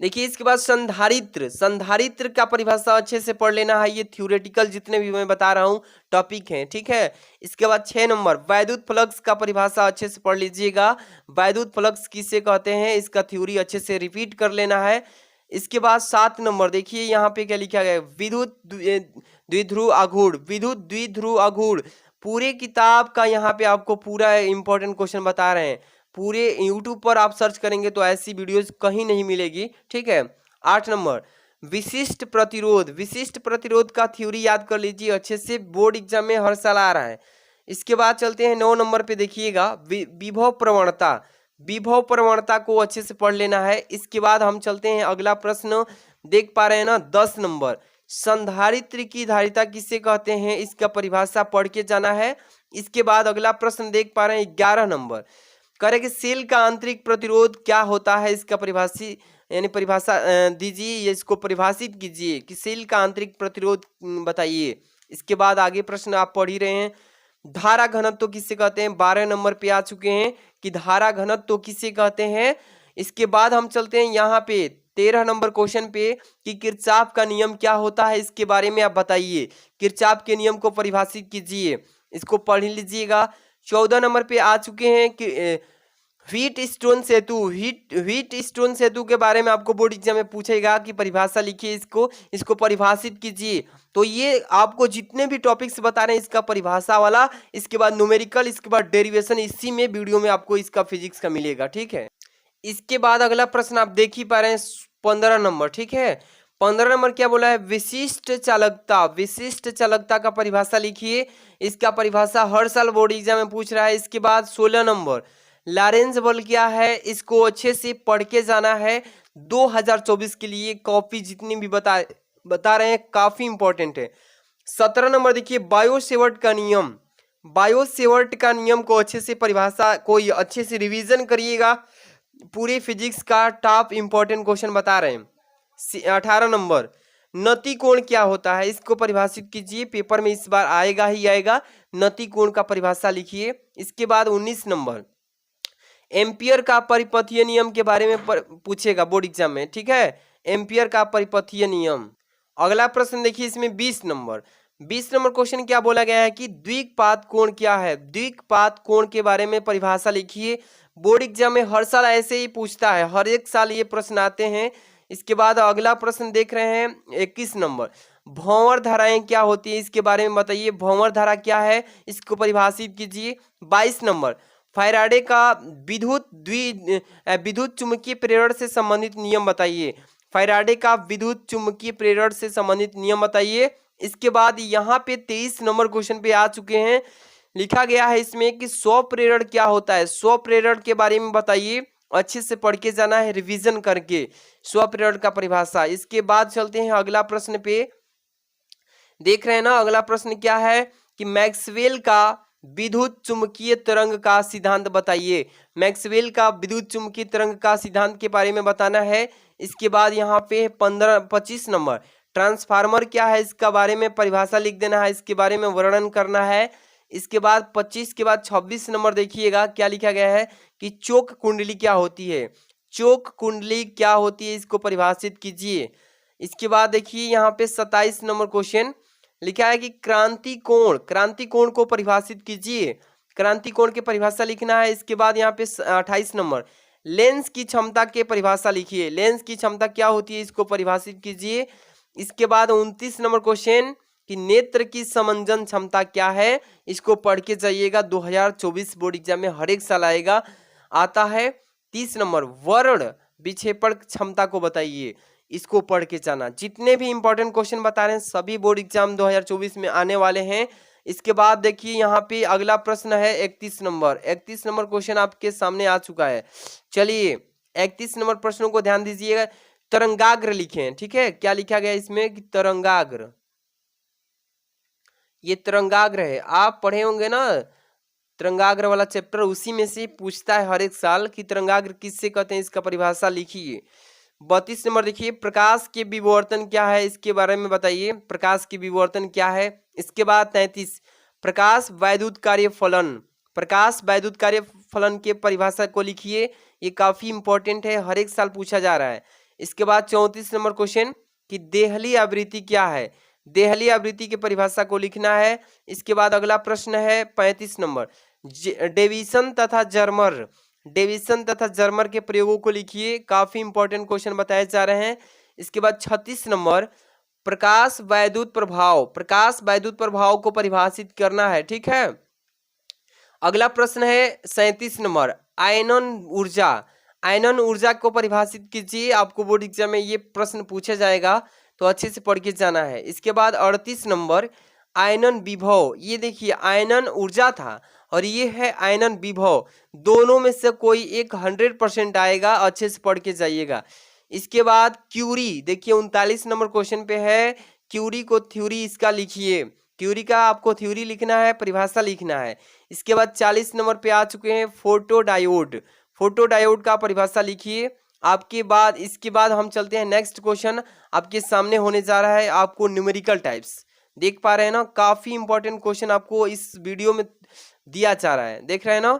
A: देखिए इसके बाद संधारित्र। संधारित्र का परिभाषा अच्छे से पढ़ लेना है, ये थ्योरेटिकल जितने भी मैं बता रहा हूँ टॉपिक हैं, ठीक है। इसके बाद 6 नंबर वैद्युत फ्लक्स का परिभाषा अच्छे से पढ़ लीजिएगा। वैद्युत फ्लक्स किसे कहते हैं, इसका थ्योरी अच्छे से रिपीट कर लेना है। इसके बाद 7 नंबर देखिए यहाँ पे क्या लिखा गया है, विद्युत द्विध्रुव आघूर्ण। विद्युत द्विध्रुव आघूर्ण पूरे किताब का यहाँ पे आपको पूरा इंपॉर्टेंट क्वेश्चन बता रहे हैं। पूरे यूट्यूब पर आप सर्च करेंगे तो ऐसी वीडियोस कहीं नहीं मिलेगी, ठीक है। 8 नंबर विशिष्ट प्रतिरोध। विशिष्ट प्रतिरोध का थ्योरी याद कर लीजिए अच्छे से, बोर्ड एग्जाम में हर साल आ रहा है। इसके बाद चलते हैं 9 नंबर पे, देखिएगा विभव प्रवणता। विभव प्रवणता को अच्छे से पढ़ लेना है। इसके बाद हम चलते हैं अगला प्रश्न, देख पा रहे हैं ना 10 नंबर संधारित्र की धारिता किसे कहते हैं, इसका परिभाषा पढ़ के जाना है। इसके बाद अगला प्रश्न देख पा रहे हैं 11 नंबर, करें कि सेल का आंतरिक प्रतिरोध क्या होता है, इसका परिभाषा दीजिए, इसको परिभाषित कीजिए कि सेल का आंतरिक प्रतिरोध बताइए। इसके बाद आगे प्रश्न आप पढ़ ही रहे हैं, धारा घनत्व तो किसे कहते हैं, 12 नंबर पे आ चुके हैं कि धारा घनत्व तो किसे कहते हैं। इसके बाद हम चलते हैं यहाँ पे 13 नंबर क्वेश्चन पे कि किरचॉफ का नियम क्या होता है, इसके बारे में आप बताइए। किरचॉफ के नियम को परिभाषित कीजिए, इसको पढ़ लीजिएगा। 14 नंबर पे आ चुके हैं कि व्हीट स्टोन सेतु। व्हीट स्टोन सेतु के बारे में आपको बोर्ड एग्जाम में पूछेगा कि परिभाषा लिखिए, इसको परिभाषित कीजिए। तो ये आपको जितने भी टॉपिक्स बता रहे हैं इसका परिभाषा वाला, इसके बाद न्यूमेरिकल, इसके बाद डेरिवेशन, इसी में वीडियो में आपको इसका फिजिक्स का मिलेगा, ठीक है। इसके बाद अगला प्रश्न आप देख ही पा रहे हैं 15 नंबर, ठीक है। 15 नंबर क्या बोला है, विशिष्ट चालकता। विशिष्ट चालकता का परिभाषा लिखिए, इसका परिभाषा हर साल बोर्ड एग्जाम में पूछ रहा है। इसके बाद 16 नंबर लॉरेंज बल क्या है, इसको अच्छे से पढ़ के जाना है। 2024 के लिए कॉपी जितनी भी बता रहे हैं काफी इंपॉर्टेंट है। 17 नंबर देखिए बायोसेवर्ट का नियम। बायोसेवर्ट का नियम को अच्छे से परिभाषा को अच्छे से रिवीजन करिएगा, पूरे फिजिक्स का टॉप इंपॉर्टेंट क्वेश्चन बता रहे हैं। 18 नंबर नति कोण क्या होता है, इसको परिभाषित कीजिए, पेपर में इस बार आएगा ही आएगा, नति कोण का परिभाषा लिखिए। इसके बाद 19 नंबर एम्पियर का परिपथीय नियम के बारे में पूछेगा बोर्ड एग्जाम में, ठीक है। एम्पियर का परिपथीय नियम। अगला प्रश्न देखिए इसमें 20 नंबर क्वेश्चन क्या बोला गया है कि द्विघात कोण क्या है। द्विघात कोण के बारे में परिभाषा लिखिए, बोर्ड एग्जाम में हर साल ऐसे ही पूछता है, हर एक साल ये प्रश्न आते हैं। इसके बाद अगला प्रश्न देख रहे हैं 21 नंबर भंवर धाराएं क्या होती है, इसके बारे में बताइए। भंवर धारा क्या है, इसको परिभाषित कीजिए। 22 नंबर फैराडे का विद्युत चुम्बकीय प्रेरण से संबंधित नियम बताइए। फैराडे का विद्युत चुम्बकीय प्रेरण से संबंधित नियम बताइए। इसके बाद यहाँ पे 23 नंबर क्वेश्चन पे आ चुके हैं, लिखा गया है इसमें कि स्व प्रेरण क्या होता है, स्व प्रेरण के बारे में बताइए। अच्छे से पढ़ के जाना है रिवीजन करके स्व प्रेरण का परिभाषा। इसके बाद चलते हैं अगला प्रश्न पे, देख रहे हैं ना अगला प्रश्न क्या है कि मैक्सवेल का विद्युत चुम्बकीय तरंग का सिद्धांत बताइए। मैक्सवेल का विद्युत चुम्बकीय तरंग का सिद्धांत के बारे में बताना है। इसके बाद यहाँ पे 25 नंबर ट्रांसफार्मर क्या है, इसका बारे में परिभाषा लिख देना है, इसके बारे में वर्णन करना है। इसके बाद 25 के बाद 26 नंबर देखिएगा क्या लिखा गया है कि चोक कुंडली क्या होती है। चोक कुंडली क्या होती है, इसको परिभाषित कीजिए। इसके बाद देखिए यहाँ पे 27 नंबर क्वेश्चन लिखा है कि क्रांति कोण को परिभाषित कीजिए। क्रांति कोण की परिभाषा लिखना है। इसके बाद यहाँ पे 28 नंबर लेंस की क्षमता के परिभाषा लिखिए। लेंस की क्षमता क्या होती है, इसको परिभाषित कीजिए। इसके बाद 29 नंबर क्वेश्चन कि नेत्र की समंजन क्षमता क्या है, इसको पढ़ के जाइएगा। 2024 बोर्ड एग्जाम में हर एक साल आएगा, आता है। 30 नंबर वर्ण विक्षेपण क्षमता को बताइए, इसको पढ़ के जाना। जितने भी इंपॉर्टेंट क्वेश्चन बता रहे हैं सभी बोर्ड एग्जाम 2024 में आने वाले हैं। इसके बाद देखिए यहाँ पे अगला प्रश्न है 31 नंबर। 31 नंबर क्वेश्चन आपके सामने आ चुका है। चलिए 31 नंबर प्रश्नों को ध्यान दीजिएगा। तरंगाग्र लिखें, ठीक है। क्या लिखा गया इसमें कि तरंगाग्र, ये तरंगाग्र है। आप पढ़े होंगे ना तरंगाग्र वाला चैप्टर, उसी में से पूछता है हर एक साल कि तरंगाग्र किससे कहते हैं, इसका परिभाषा लिखिए। 32 नंबर देखिए प्रकाश के विवर्तन क्या है, इसके बारे में बताइए। प्रकाश की विवर्तन क्या है। इसके बाद 33 प्रकाश वैद्युत कार्य फलन, प्रकाश वैद्युत कार्य फलन के परिभाषा को लिखिए। ये काफी इंपॉर्टेंट है, हर एक साल पूछा जा रहा है। इसके बाद 34 नंबर क्वेश्चन कि देहली आवृत्ति क्या है, देहली आवृत्ति की परिभाषा को लिखना है। इसके बाद अगला प्रश्न है 35 नंबर डेविसन तथा जर्मर, डेविसन तथा जर्मर के प्रयोगों को लिखिए। काफी इंपॉर्टेंट क्वेश्चन बताए जा रहे हैं। इसके बाद 36 नंबर प्रकाश वैद्युत प्रभाव, प्रकाश वैद्युत प्रभाव को परिभाषित करना है, ठीक है। अगला प्रश्न है 37 नंबर आयनन ऊर्जा, आयनन ऊर्जा को परिभाषित कीजिए। आपको बोर्ड एग्जाम में ये प्रश्न पूछा जाएगा, तो अच्छे से पढ़ के जाना है। इसके बाद 38 नंबर आयनन विभव, ये देखिए आयनन ऊर्जा था और ये है आयनन विभव, दोनों में से कोई एक 100% आएगा, अच्छे से पढ़ के जाइएगा। इसके बाद क्यूरी, देखिए 39 नंबर क्वेश्चन पे है, क्यूरी को थ्योरी इसका लिखिए। क्यूरी का आपको थ्योरी लिखना है, परिभाषा लिखना है। इसके बाद 40 नंबर पे आ चुके हैं फोटोडायोड, फोटोडायोड का परिभाषा लिखिए। आपके बाद इसके बाद हम चलते हैं नेक्स्ट क्वेश्चन, आपके सामने होने जा रहा है आपको न्यूमेरिकल टाइप्स। देख पा रहे हैं ना, काफी इंपॉर्टेंट क्वेश्चन आपको इस वीडियो में दिया जा रहा है, देख रहे हैं ना।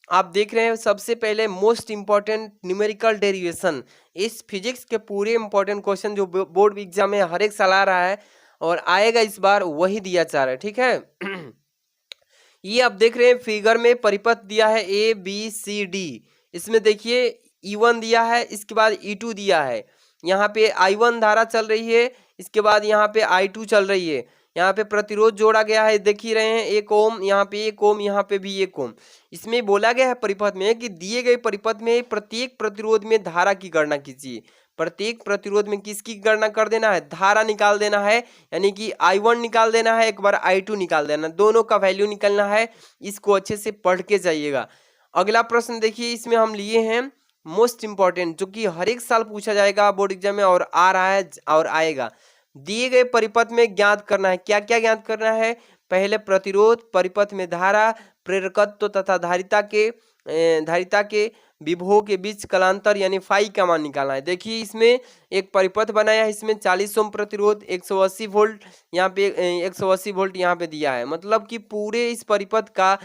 A: आप देख रहे हैं सबसे पहले मोस्ट इंपॉर्टेंट न्यूमेरिकल डेरिवेशन, इस फिजिक्स के पूरे इंपॉर्टेंट क्वेश्चन जो बोर्ड एग्जाम में हर एक साल आ रहा है और आएगा इस बार, वही दिया जा रहा है, ठीक है। ये आप देख रहे हैं फिगर में परिपथ दिया है ABCD, इसमें देखिए E1 दिया है, इसके बाद E2 दिया है। यहाँ पे I1 धारा चल रही है, इसके बाद यहाँ पे I2 चल रही है। यहाँ पे प्रतिरोध जोड़ा गया है, देख ही रहे हैं 1 ओम, यहाँ पे 1 ओम, यहाँ पे भी 1 ओम। इसमें बोला गया है परिपथ में कि दिए गए परिपथ में प्रत्येक प्रतिरोध में धारा की गणना कीजिए। प्रत्येक प्रतिरोध में किसकी गणना कर देना है, धारा निकाल देना है, यानी कि I1 निकाल देना है, एक बार I2 निकाल देना, दोनों का वैल्यू निकलना है। इसको अच्छे से पढ़ के जाइएगा। अगला प्रश्न देखिए, इसमें हम लिए हैं मोस्ट इंपॉर्टेंट, जो कि हर एक साल पूछा जाएगा बोर्ड एग्जाम में और आ रहा है और आएगा। दिए गए परिपथ में ज्ञात करना है, क्या क्या ज्ञात करना है। पहले प्रतिरोध, परिपथ में धारा, प्रेरकत्व तथा धारिता के विभव के बीच कलांतर यानी फाई का मान निकालना है। देखिए इसमें एक परिपथ बनाया है, इसमें 40 ओम प्रतिरोध, 180 वोल्ट, यहाँ पे 180 वोल्ट यहाँ पे दिया है। मतलब कि पूरे इस परिपथ का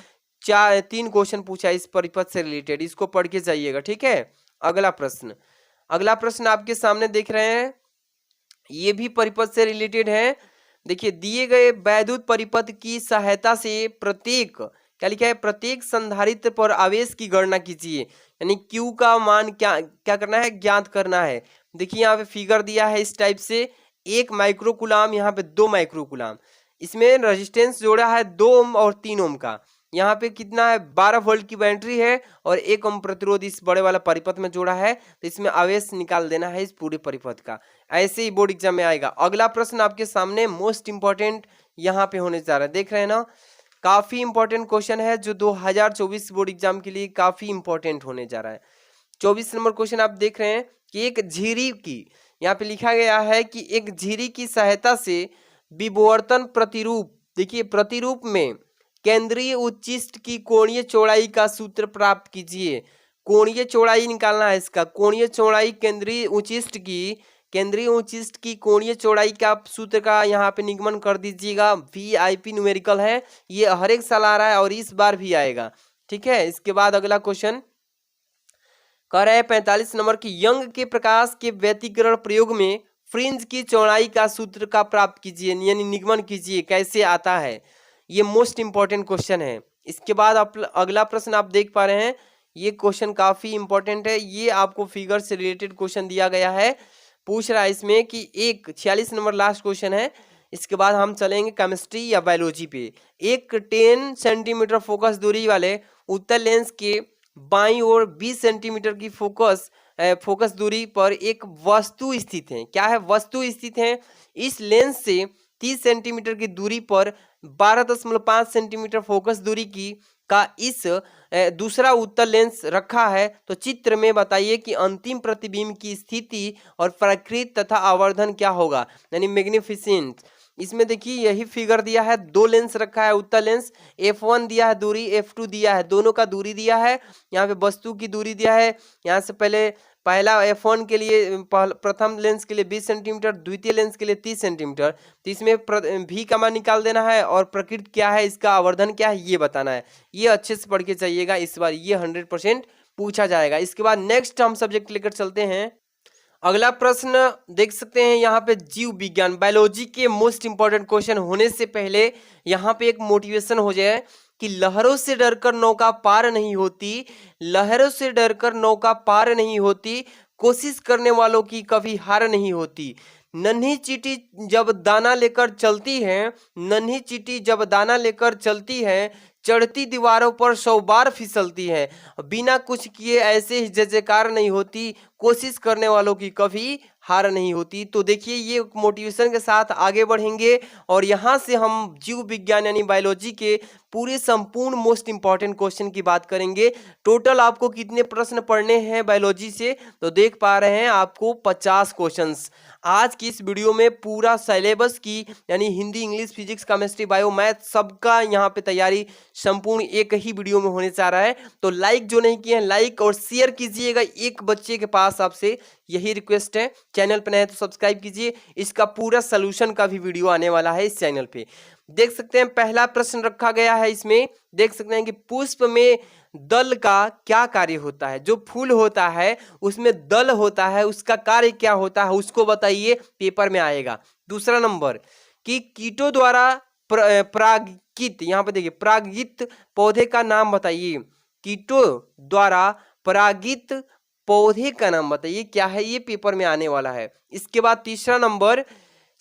A: 3 क्वेश्चन पूछा है इस परिपथ से रिलेटेड, इसको पढ़ के जाइएगा, ठीक है। अगला प्रश्न, अगला प्रश्न आपके सामने देख रहे हैं, ये भी परिपथ से रिलेटेड है। देखिए दिए गए वैद्युत परिपथ की सहायता से प्रत्येक, क्या लिखा है, प्रत्येक संधारित्र पर आवेश की गणना कीजिए, यानी Q का मान क्या क्या करना है, ज्ञात करना है। देखिए यहाँ पे फिगर दिया है इस टाइप से, 1 माइक्रोकुलाम, यहाँ पे 2 माइक्रोकुलाम। इसमें रेजिस्टेंस जोड़ा है 2 ओम और 3 ओम का। यहाँ पे कितना है, 12 वोल्ट की बैटरी है और 1 ओम प्रतिरोध इस बड़े वाला परिपथ में जोड़ा है। तो इसमें आवेश निकाल देना है इस पूरे परिपथ का। ऐसे ही बोर्ड एग्जाम में आएगा। अगला प्रश्न आपके सामने मोस्ट इंपॉर्टेंट यहाँ पे होने जा रहा है, देख रहे हैं ना, काफी इंपॉर्टेंट क्वेश्चन है जो 2024 बोर्ड एग्जाम के लिए काफी इंपॉर्टेंट होने जा रहा है। 24 नंबर क्वेश्चन आप देख रहे हैं कि एक झिरी की, यहाँ पे लिखा गया है कि एक झिरी की सहायता से विवर्तन प्रतिरूप, देखिए प्रतिरूप में केंद्रीय उच्चिष्ट की कोणीय चौड़ाई का सूत्र प्राप्त कीजिए। कोणीय चौड़ाई निकालना है इसका, कोणीय चौड़ाई केंद्रीय उच्चिष्ट की कोणीय चौड़ाई का सूत्र का यहाँ पे निगमन कर दीजिएगा। VIP न्यूमेरिकल है, ये हर एक साल आ रहा है और इस बार भी आएगा, ठीक है। इसके बाद अगला क्वेश्चन कह रहे हैं 45 नंबर की यंग के प्रकाश के व्यतिकरण प्रयोग में फ्रिंज की चौड़ाई का सूत्र का प्राप्त कीजिए, यानी निगमन कीजिए, कैसे आता है। ये मोस्ट इंपॉर्टेंट क्वेश्चन है। इसके बाद अगला प्रश्न आप देख पा रहे हैं, ये क्वेश्चन काफी इंपॉर्टेंट है। ये आपको फिगर से रिलेटेड क्वेश्चन दिया गया है, पूछ रहा है इसमें कि 46 नंबर लास्ट क्वेश्चन है। इसके बाद हम चलेंगे केमिस्ट्री या बायोलॉजी पे। एक 10 सेंटीमीटर फोकस दूरी वाले उत्तल लेंस के बाईं ओर 20 सेंटीमीटर की फोकस दूरी पर एक वस्तु स्थित है। क्या है? वस्तु स्थित है। इस लेंस से 30 सेंटीमीटर की दूरी पर 12.5 सेंटीमीटर फोकस दूरी की का इस दूसरा उत्तल लेंस रखा है, तो चित्र में बताइए कि अंतिम प्रतिबिंब की स्थिति और प्रकृति तथा आवर्धन क्या होगा, यानी मैग्निफिसेंट। इसमें देखिए यही फिगर दिया है, दो लेंस रखा है उत्तल लेंस, f1 दिया है दूरी, f2 दिया है, दोनों का दूरी दिया है। यहाँ पे वस्तु की दूरी दिया है। यहाँ से पहला f1 के लिए प्रथम लेंस के लिए 20 सेंटीमीटर, द्वितीय लेंस के लिए 30 सेंटीमीटर। तो इसमें v का मान निकाल देना है और प्रकृति क्या है, इसका आवर्धन क्या है, ये बताना है। ये अच्छे से पढ़ के चाहिएगा, इस बार ये 100% पूछा जाएगा। इसके बाद नेक्स्ट हम सब्जेक्ट लेकर चलते हैं। अगला प्रश्न देख सकते हैं यहाँ पे, जीव विज्ञान बायोलॉजी के मोस्ट इंपॉर्टेंट क्वेश्चन होने से पहले यहाँ पे एक मोटिवेशन हो जाए कि लहरों से डरकर नौका पार नहीं होती, लहरों से डरकर नौका पार नहीं होती, कोशिश करने वालों की कभी हार नहीं होती। नन्ही चींटी जब दाना लेकर चलती है, नन्ही चींटी जब दाना लेकर चलती है, चढ़ती दीवारों पर 100 बार फिसलती है, बिना कुछ किए ऐसे ही जय जयकार नहीं होती, कोशिश करने वालों की कभी हार नहीं होती। तो देखिए ये मोटिवेशन के साथ आगे बढ़ेंगे और यहाँ से हम जीव विज्ञान यानी बायोलॉजी के पूरे संपूर्ण मोस्ट इंपॉर्टेंट क्वेश्चन की बात करेंगे। टोटल आपको कितने प्रश्न पढ़ने हैं बायोलॉजी से, तो देख पा रहे हैं आपको 50 क्वेश्चंस। आज की इस वीडियो में पूरा सिलेबस की यानी Hindi, English, physics, chemistry, bio, math सबका यहाँ पे तैयारी संपूर्ण एक ही वीडियो में होने जा रहा है। तो लाइक जो नहीं किए हैं लाइक और शेयर कीजिएगा, एक बच्चे के पास आपसे यही रिक्वेस्ट है। चैनल पर नए तो सब्सक्राइब कीजिए, इसका पूरा सोल्यूशन का भी वीडियो आने वाला है इस चैनल पे। देख सकते हैं पहला प्रश्न रखा गया है, इसमें देख सकते हैं कि पुष्प में दल का क्या कार्य होता है। जो फूल होता है उसमें दल होता है, उसका कार्य क्या होता है उसको बताइए, पेपर में आएगा। दूसरा नंबर कि कीटों द्वारा परागित, यहाँ पे देखिए परागित पौधे का नाम बताइए, कीटों द्वारा परागित पौधे का नाम बताइए, क्या है ये पेपर में आने वाला है। इसके बाद तीसरा नंबर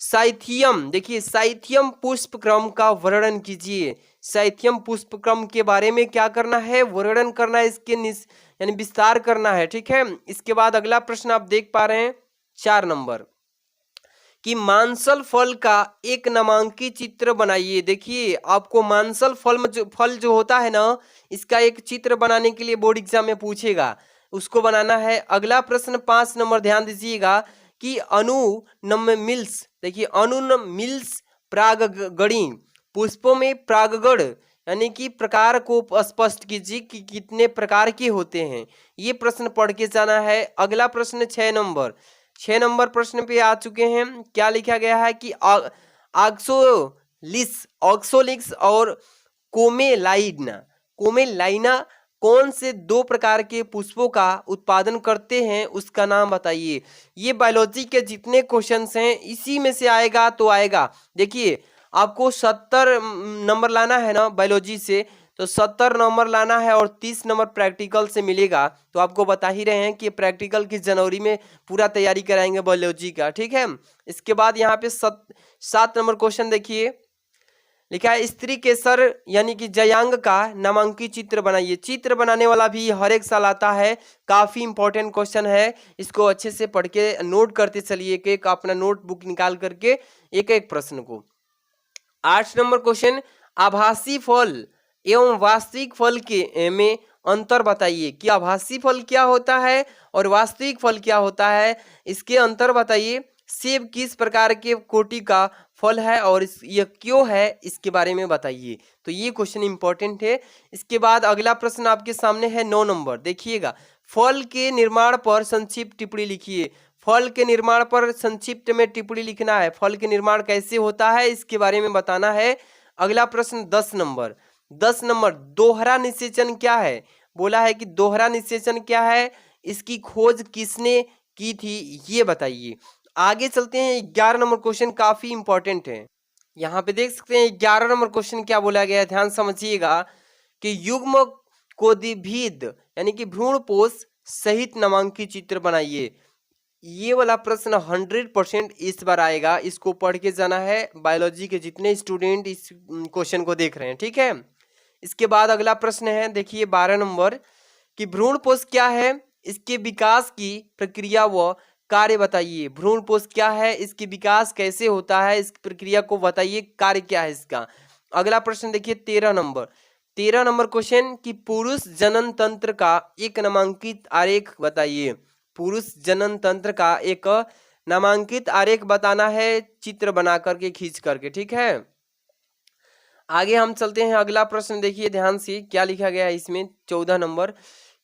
A: साइथियम, देखिए साइथियम पुष्पक्रम का वर्णन कीजिए। साइथियम पुष्पक्रम के बारे में क्या करना है, वर्णन करना है, इसके यानी विस्तार करना है, ठीक है। इसके बाद अगला प्रश्न आप देख पा रहे हैं 4 नंबर कि मांसल फल का एक नामांकित चित्र बनाइए। देखिए आपको मांसल फल जो होता है ना, इसका एक चित्र बनाने के लिए बोर्ड एग्जाम में पूछेगा, उसको बनाना है। अगला प्रश्न 5 नंबर ध्यान दीजिएगा कि अनुनमिल्स, देखिए अनुनमिल्स परागगणी, पुष्पों में परागगण यानी कि प्रकार को स्पष्ट कीजिए कि कितने प्रकार के होते हैं, ये प्रश्न पढ़ के जाना है। अगला प्रश्न 6 नंबर प्रश्न पे आ चुके हैं। क्या लिखा गया है कि ऑक्सोलिक्स और कोमेलाइना कौन से 2 प्रकार के पुष्पों का उत्पादन करते हैं, उसका नाम बताइए। ये बायोलॉजी के जितने क्वेश्चंस हैं इसी में से आएगा तो आएगा। देखिए आपको 70 नंबर लाना है ना बायोलॉजी से, तो 70 नंबर लाना है और 30 नंबर प्रैक्टिकल से मिलेगा। तो आपको बता ही रहे हैं कि प्रैक्टिकल की जनवरी में पूरा तैयारी कराएंगे बायोलॉजी का, ठीक है। इसके बाद यहाँ पे 7 नंबर क्वेश्चन देखिए, लिखा है स्त्री केसर यानी कि जयांग का नामांकित चित्र बनाइए। चित्र बनाने वाला भी हर एक साल आता है, काफी इंपॉर्टेंट क्वेश्चन है, इसको अच्छे से पढ़ के नोट करते चलिए, एक एक अपना नोटबुक निकाल करके एक एक प्रश्न को। 8 नंबर क्वेश्चन, आभासी फल एवं वास्तविक फल के में अंतर बताइए कि आभासी फल क्या होता है और वास्तविक फल क्या होता है, इसके अंतर बताइए। सेब किस प्रकार के कोटि का फल है और यह क्यों है, इसके बारे में बताइए। तो ये क्वेश्चन इंपॉर्टेंट है। इसके बाद अगला प्रश्न आपके सामने है 9 नंबर, देखिएगा फल के निर्माण पर संक्षिप्त टिप्पणी लिखिए। फल के निर्माण पर संक्षिप्त में टिप्पणी लिखना है, फल के निर्माण कैसे होता है इसके बारे में बताना है। अगला प्रश्न 10 नंबर दोहरा निषेचन क्या है, बोला है कि दोहरा निषेचन क्या है, इसकी खोज किसने की थी ये बताइए। आगे चलते हैं, 11 नंबर क्वेश्चन काफी इंपॉर्टेंट है। यहाँ पे देख सकते हैं 11 नंबर क्वेश्चन क्या बोला गया है, ध्यान समझिएगा कि युग्म कोदिभीद यानी कि भ्रूणपोष सहित नामांकित चित्र बनाइए। ये वाला प्रश्न 100% इस बार आएगा, इसको पढ़ के जाना है बायोलॉजी के जितने स्टूडेंट इस क्वेश्चन को देख रहे हैं, ठीक है। इसके बाद अगला प्रश्न है, देखिए 12 नंबर कि भ्रूणपोष क्या है, इसके विकास की प्रक्रिया व कार्य बताइए। भ्रूणपोष क्या है, इसके विकास कैसे होता है, इस प्रक्रिया को बताइए, कार्य क्या है इसका। अगला प्रश्न देखिए 13 नंबर क्वेश्चन कि पुरुष जनन तंत्र का एक नामांकित आरेख बताइए। पुरुष जनन तंत्र का एक नामांकित आरेख बताना है, चित्र बना करके खींच करके, ठीक है। आगे हम चलते हैं, अगला प्रश्न देखिए ध्यान से क्या लिखा गया है इसमें 14 नंबर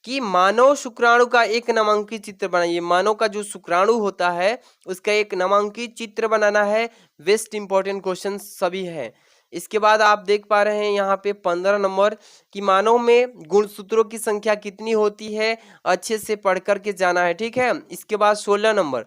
A: कि मानव शुक्राणु का एक नामांकित चित्र बनाइए। मानव का जो शुक्राणु होता है उसका एक नामांकित चित्र बनाना है। वेस्ट इंपॉर्टेंट क्वेश्चन सभी है। इसके बाद आप देख पा रहे हैं यहाँ पे 15 नंबर कि मानव में गुणसूत्रों की संख्या कितनी होती है, अच्छे से पढ़ करके जाना है, ठीक है। इसके बाद 16 नंबर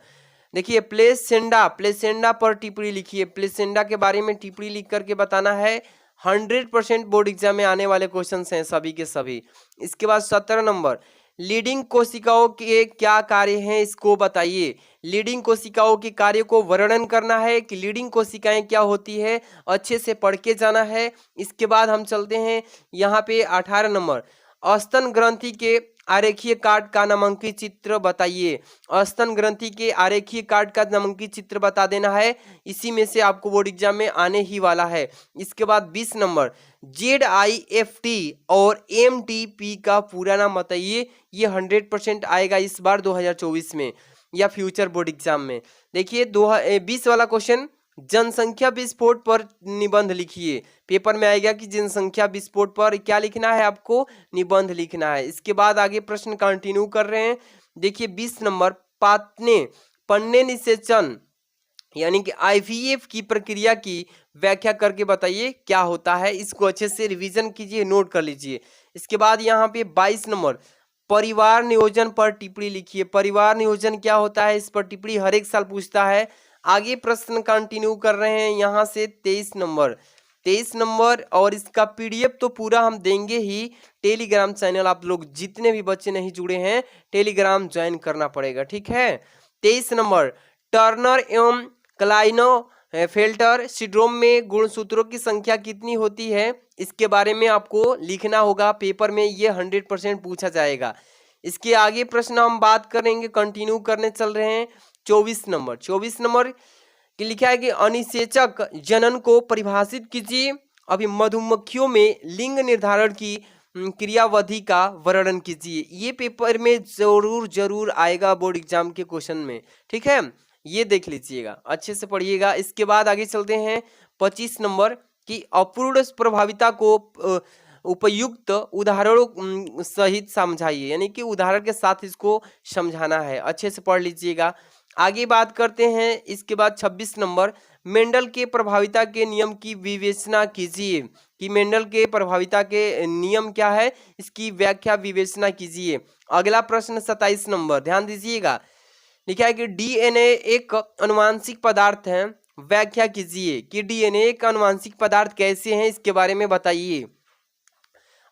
A: देखिए प्लेसेंडा पर टिप्पणी लिखिए। प्लेसेंडा के बारे में टिप्पणी लिख करके बताना है। 100% बोर्ड एग्जाम में आने वाले क्वेश्चंस हैं सभी के सभी। इसके बाद 17 नंबर लीडिंग कोशिकाओं के क्या कार्य हैं, इसको बताइए। लीडिंग कोशिकाओं के कार्य को वर्णन करना है कि लीडिंग कोशिकाएं क्या होती है, अच्छे से पढ़ के जाना है। इसके बाद हम चलते हैं यहाँ पे 18 नंबर स्तन ग्रंथि के आरेखीय काट का नामांकित चित्र बताइए। स्तन ग्रंथि के आरेखीय काट का नामांकित चित्र बता देना है, इसी में से आपको बोर्ड एग्जाम में आने ही वाला है। इसके बाद 20 नंबर ZIFT और MTP का पूरा नाम बताइए। ये 100% आएगा इस बार 2024 में या फ्यूचर बोर्ड एग्जाम में। देखिए 20 वाला क्वेश्चन जनसंख्या विस्फोट पर निबंध लिखिए। पेपर में आएगा कि जनसंख्या विस्फोट पर क्या लिखना है, आपको निबंध लिखना है। इसके बाद आगे प्रश्न कंटिन्यू कर रहे हैं। देखिए 20 नंबर पन्ने निषेचन यानी कि IVF की प्रक्रिया की व्याख्या करके बताइए क्या होता है। इसको अच्छे से रिवीजन कीजिए, नोट कर लीजिए। इसके बाद यहाँ पे 22 नंबर परिवार नियोजन पर टिप्पणी लिखिए। परिवार नियोजन क्या होता है, इस पर टिप्पणी हर एक साल पूछता है। आगे प्रश्न कंटिन्यू कर रहे हैं यहाँ से 23 नंबर और इसका PDF तो पूरा हम देंगे ही। टेलीग्राम चैनल आप लोग जितने भी बच्चे नहीं जुड़े हैं टेलीग्राम ज्वाइन करना पड़ेगा, ठीक है। 23 नंबर टर्नर एवं क्लाइनोफेल्टर सिंड्रोम में गुणसूत्रों की संख्या कितनी होती है, इसके बारे में आपको लिखना होगा। पेपर में ये 100% पूछा जाएगा। इसके आगे प्रश्न हम बात करेंगे, कंटिन्यू करने चल रहे हैं। 24 नंबर कि लिखा है कि अनिषेचक जनन को परिभाषित कीजिए। अभी मधुमक्खियों में लिंग निर्धारण की क्रियाविधि का वर्णन कीजिए। ये पेपर में जरूर आएगा बोर्ड एग्जाम के क्वेश्चन में, ठीक है। ये देख लीजिएगा, अच्छे से पढ़िएगा। इसके बाद आगे चलते हैं 25 नंबर की अपूर्ण प्रभाविता को उपयुक्त उदाहरणों सहित समझाइए, यानी कि उदाहरण के साथ इसको समझाना है, अच्छे से पढ़ लीजिएगा। आगे बात करते हैं। इसके बाद 26 नंबर मेंडल के प्रभाविता के नियम की विवेचना कीजिए कि मेंडल के प्रभाविता के नियम क्या है, इसकी व्याख्या विवेचना कीजिए। अगला प्रश्न 27 नंबर ध्यान दीजिएगा, लिखा है कि DNA एक अनुवांशिक पदार्थ है, व्याख्या कीजिए कि DNA एक अनुवांशिक पदार्थ कैसे हैं, इसके बारे में बताइए।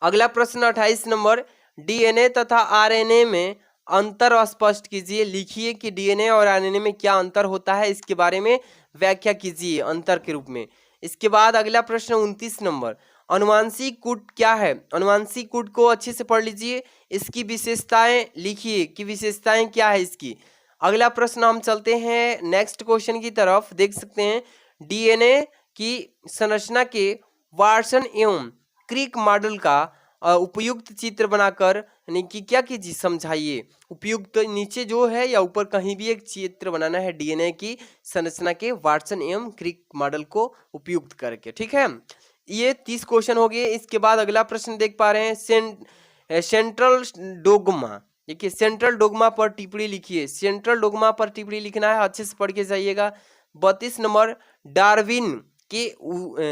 A: अगला प्रश्न 28 नंबर DNA तथा RNA में अंतर स्पष्ट कीजिए। लिखिए कि DNA और RNA में क्या अंतर होता है, इसके बारे में व्याख्या कीजिए अंतर के रूप में। इसके बाद अगला प्रश्न 29 नंबर अनुवांशिक कूट क्या है। अनुवांशिक कूट को अच्छे से पढ़ लीजिए, इसकी विशेषताएं लिखिए कि विशेषताएं क्या है इसकी। अगला प्रश्न हम चलते हैं नेक्स्ट क्वेश्चन की तरफ। देख सकते हैं DNA की संरचना के वाटसन एवं क्रिक मॉडल का उपयुक्त चित्र बनाकर यानी कि क्या कीजिए समझाइए। उपयुक्त नीचे जो है या ऊपर कहीं भी एक चित्र बनाना है DNA की संरचना के वाटसन एवं क्रिक मॉडल को उपयुक्त करके, ठीक है। ये 30 क्वेश्चन हो गए। इसके बाद अगला प्रश्न देख पा रहे हैं सेंट्रल डोगमा। देखिए सेंट्रल डोगमा पर टिप्पणी लिखिए। सेंट्रल डोगमा पर टिप्पणी लिखना है, अच्छे से पढ़ के जाइएगा। 32 नंबर डार्विन के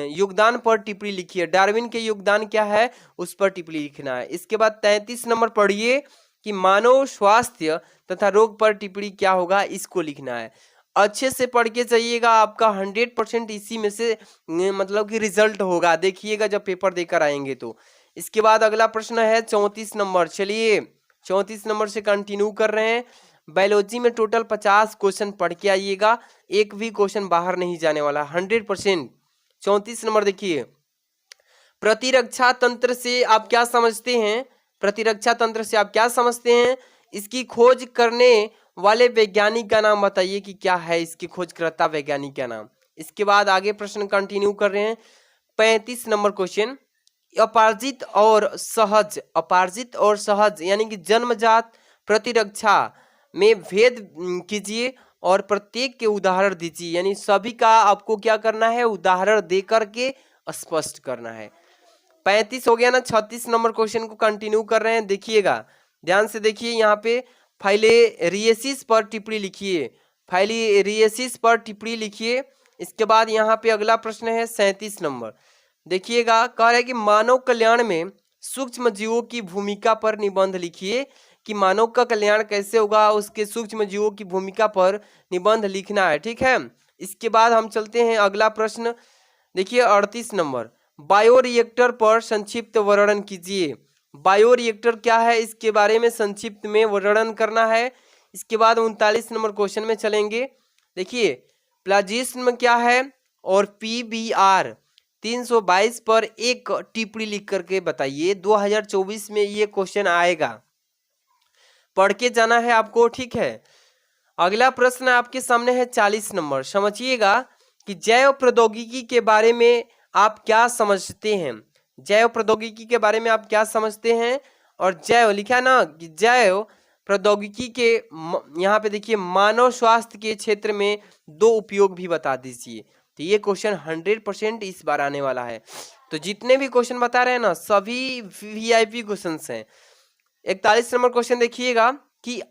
A: योगदान पर टिप्पणी लिखिए। डार्विन के योगदान क्या है उस पर टिप्पणी लिखना है। इसके बाद 33 नंबर पढ़िए कि मानव स्वास्थ्य तथा रोग पर टिप्पणी क्या होगा, इसको लिखना है। अच्छे से पढ़ के जाइएगा, आपका 100% इसी में से मतलब कि रिजल्ट होगा, देखिएगा जब पेपर देकर आएंगे तो। इसके बाद अगला प्रश्न है 34 नंबर। चलिए 34 नंबर से कंटिन्यू कर रहे हैं। बायोलॉजी में टोटल 50 क्वेश्चन पढ़ के आइएगा, एक भी क्वेश्चन बाहर नहीं जाने वाला, 100%। 34 नंबर देखिए, प्रतिरक्षा तंत्र से आप क्या समझते हैं? प्रतिरक्षा तंत्र से आप क्या समझते हैं? इसकी खोज करने वाले वैज्ञानिक का नाम बताइए कि क्या है इसकी खोजकर्ता वैज्ञानिक का नाम। इसके बाद आगे प्रश्न कंटिन्यू कर रहे हैं। 35 नंबर क्वेश्चन, अपार्जित और सहज, अपार्जित और सहज यानी कि जन्मजात प्रतिरक्षा में भेद कीजिए और प्रत्येक के उदाहरण दीजिए, यानी सभी का आपको क्या करना है, उदाहरण दे करके स्पष्ट करना है। 35 हो गया ना। 36 नंबर क्वेश्चन को कंटिन्यू कर रहे हैं, देखिएगा ध्यान से देखिए। यहाँ पे फाइलेरियसिस पर टिप्पणी लिखिए, फाइलेरियसिस पर टिप्पणी लिखिए। इसके बाद यहाँ पे अगला प्रश्न है 37 नंबर, देखिएगा, कह रहा है कि मानव कल्याण में सूक्ष्म जीवों की भूमिका पर निबंध लिखिए, कि मानव का कल्याण कैसे होगा, उसके सूक्ष्म जीवों की भूमिका पर निबंध लिखना है, ठीक है। इसके बाद हम चलते हैं अगला प्रश्न, देखिए 38 नंबर, बायोरिएक्टर पर संक्षिप्त वर्णन कीजिए। बायोरिएक्टर क्या है, इसके बारे में संक्षिप्त में वर्णन करना है। इसके बाद 39 नंबर क्वेश्चन में चलेंगे। देखिए प्लाज्मिज्म क्या है और PBR 322 पर एक टिप्पणी लिख करके बताइए। 2024 में ये क्वेश्चन आएगा, पढ़ के जाना है आपको, ठीक है। अगला प्रश्न आपके सामने है 40 नंबर, समझिएगा कि जैव प्रौद्योगिकी के बारे में आप क्या समझते हैं। जैव प्रौद्योगिकी के बारे में आप क्या समझते हैं, और जैव लिखा है ना कि जैव प्रौद्योगिकी के यहाँ पे देखिए मानव स्वास्थ्य के क्षेत्र में 2 उपयोग भी बता दीजिए। तो ये क्वेश्चन 100% इस बार आने वाला है। तो जितने भी क्वेश्चन बता रहे हैं ना, सभी VIP क्वेश्चन हैं। 41 नंबर क्वेश्चन देखिएगा कि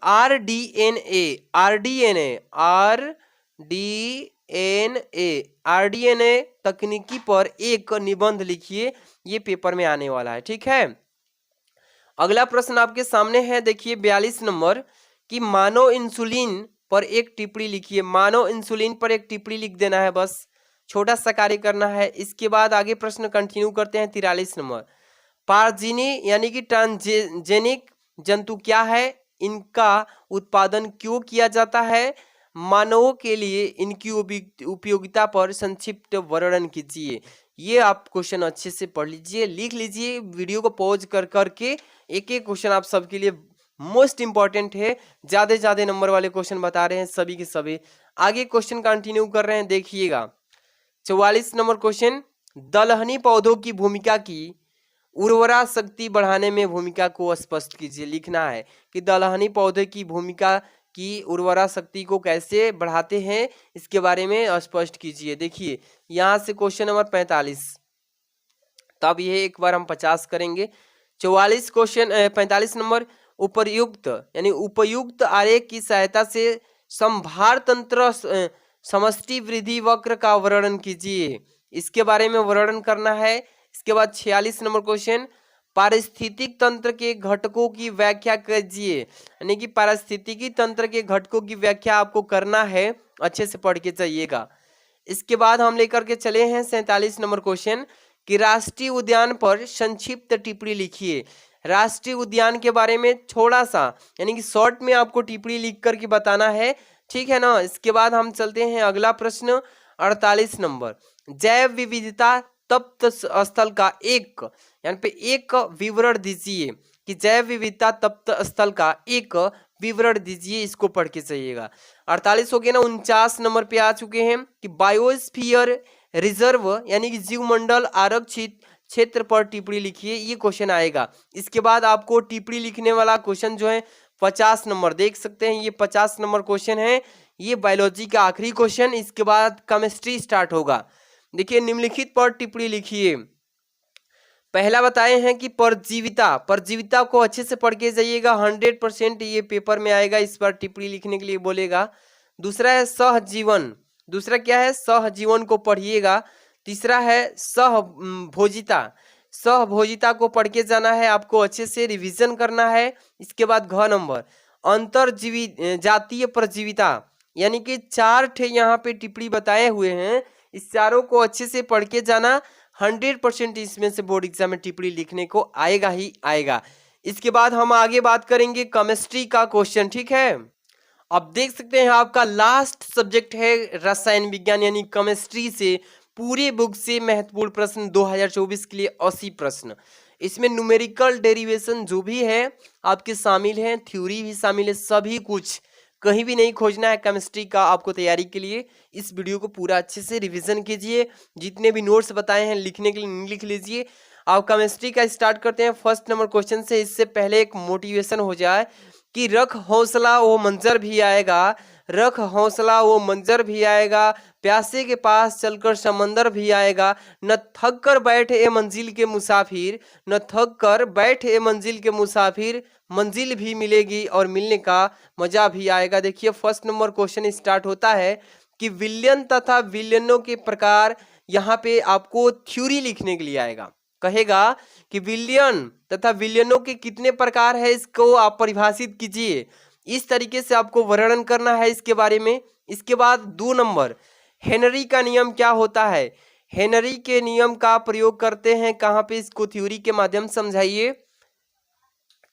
A: RDNA तकनीकी पर एक निबंध लिखिए, ये पेपर में आने वाला है, ठीक है। अगला प्रश्न आपके सामने है, देखिए 42 नंबर, कि मानव इंसुलिन पर एक टिप्पणी लिखिए। मानव इंसुलिन पर एक टिप्पणी लिख देना है, बस छोटा सा कार्य करना है। इसके बाद आगे प्रश्न कंटिन्यू करते हैं। 43 नंबर, पारजीनी यानी कि ट्रांसजेनिक जंतु क्या है, इनका उत्पादन क्यों किया जाता है, मानवों के लिए इनकी उपयोगिता पर संक्षिप्त वर्णन कीजिए। ये आप क्वेश्चन अच्छे से पढ़ लीजिए, लिख लीजिए, वीडियो को पॉज कर करके एक एक क्वेश्चन आप सबके लिए मोस्ट इंपॉर्टेंट है, ज्यादा से ज्यादा नंबर वाले क्वेश्चन बता रहे हैं सभी के सभी। आगे क्वेश्चन कंटिन्यू कर रहे हैं, देखिएगा 44 नंबर क्वेश्चन, दलहनी पौधों की भूमिका की उर्वरा शक्ति बढ़ाने में भूमिका को स्पष्ट कीजिए। लिखना है कि दलहनी पौधे की भूमिका की उर्वरा शक्ति को कैसे बढ़ाते हैं, इसके बारे में स्पष्ट कीजिए। देखिए यहाँ से क्वेश्चन नंबर 45, तब यह एक बार हम 50 करेंगे। 44 क्वेश्चन 45 नंबर, उपयुक्त यानी उपयुक्त आरेख की सहायता से संभार तंत्र समष्टि वृद्धि वक्र का वर्णन कीजिए, इसके बारे में वर्णन करना है। इसके बाद 46 नंबर क्वेश्चन, पारिस्थितिक तंत्र के घटकों की व्याख्या कीजिए, यानी कि पारिस्थितिकी तंत्र के घटकों की व्याख्या आपको करना है, अच्छे से पढ़ के जाइएगा। इसके बाद हम लेकर के चले हैं 47 नंबर क्वेश्चन, कि राष्ट्रीय उद्यान पर संक्षिप्त टिप्पणी लिखिए। राष्ट्रीय उद्यान के बारे में थोड़ा सा यानी कि शॉर्ट में आपको टिप्पणी लिख करके बताना है, ठीक है ना। इसके बाद हम चलते हैं अगला प्रश्न 48 नंबर, जैव विविधता तप्त स्थल का एक यानी पे एक विवरण दीजिए, कि जैव विविधता तप्त स्थल का एक विवरण दीजिए, इसको पढ़ के चाहिएगा। 48 हो गया ना। 49 नंबर पे आ चुके हैं कि बायोस्फीयर रिजर्व यानी कि जीवमंडल आरक्षित क्षेत्र पर टिप्पणी लिखिए, ये क्वेश्चन आएगा। इसके बाद आपको टिप्पणी लिखने वाला क्वेश्चन जो है 50 नंबर देख सकते हैं, ये 50 नंबर क्वेश्चन है, ये बायोलॉजी का आखिरी क्वेश्चन। इसके बाद केमिस्ट्री स्टार्ट होगा। देखिए निम्नलिखित पर टिप्पणी लिखिए। पहला बताए हैं कि परजीविता, परजीविता को अच्छे से पढ़ के जाइएगा, 100% ये पेपर में आएगा, इस पर टिप्पणी लिखने के लिए बोलेगा। दूसरा है सहजीवन, दूसरा क्या है, सहजीवन को पढ़िएगा। तीसरा है सहभोजिता, सहभोजिता को पढ़ के जाना है, आपको अच्छे से रिवीजन करना है। इसके बाद घ नंबर, अंतरजीवी जातीय परजीविता, यानी कि 4 ठे यहाँ पे टिप्पणी बताए हुए हैं, इस चारों को अच्छे से पढ़ के जाना। 100% इसमें से बोर्ड एग्जाम में टिप्पणी लिखने को आएगा ही आएगा। इसके बाद हम आगे बात करेंगे केमिस्ट्री का क्वेश्चन, ठीक है। अब देख सकते हैं आपका लास्ट सब्जेक्ट है रसायन विज्ञान यानी केमिस्ट्री से पूरे बुक से महत्वपूर्ण प्रश्न 2024 के लिए 80 प्रश्न। इसमें न्यूमेरिकल डेरिवेशन जो भी है आपके शामिल हैं, थ्योरी भी शामिल है, सभी कुछ कहीं भी नहीं खोजना है केमिस्ट्री का आपको तैयारी के लिए। इस वीडियो को पूरा अच्छे से रिवीजन कीजिए, जितने भी नोट्स बताए हैं लिखने के लिए लिख लीजिए। आप केमिस्ट्री का स्टार्ट करते हैं फर्स्ट नंबर क्वेश्चन से। इससे पहले एक मोटिवेशन हो जाए कि रख हौसला वो मंजर भी आएगा, रख हौसला वो मंजर भी आएगा, प्यासे के पास चलकर समंदर भी आएगा, न थक कर बैठे ए मंजिल के मुसाफिर, न थक कर बैठे ए मंजिल के मुसाफिर, मंजिल भी मिलेगी और मिलने का मजा भी आएगा। देखिए फर्स्ट नंबर क्वेश्चन स्टार्ट होता है कि विलयन तथा विलयनों के प्रकार, यहाँ पे आपको थ्योरी लिखने के लिए आएगा, कहेगा कि विलयन तथा विलयनों के कितने प्रकार है, इसको आप परिभाषित कीजिए। इस तरीके से आपको वर्णन करना है इसके बारे में। इसके बाद 2 नंबर हेनरी का नियम क्या होता है, हेनरी के नियम का प्रयोग करते हैं कहाँ पे, इसको थ्योरी के माध्यम से समझाइए।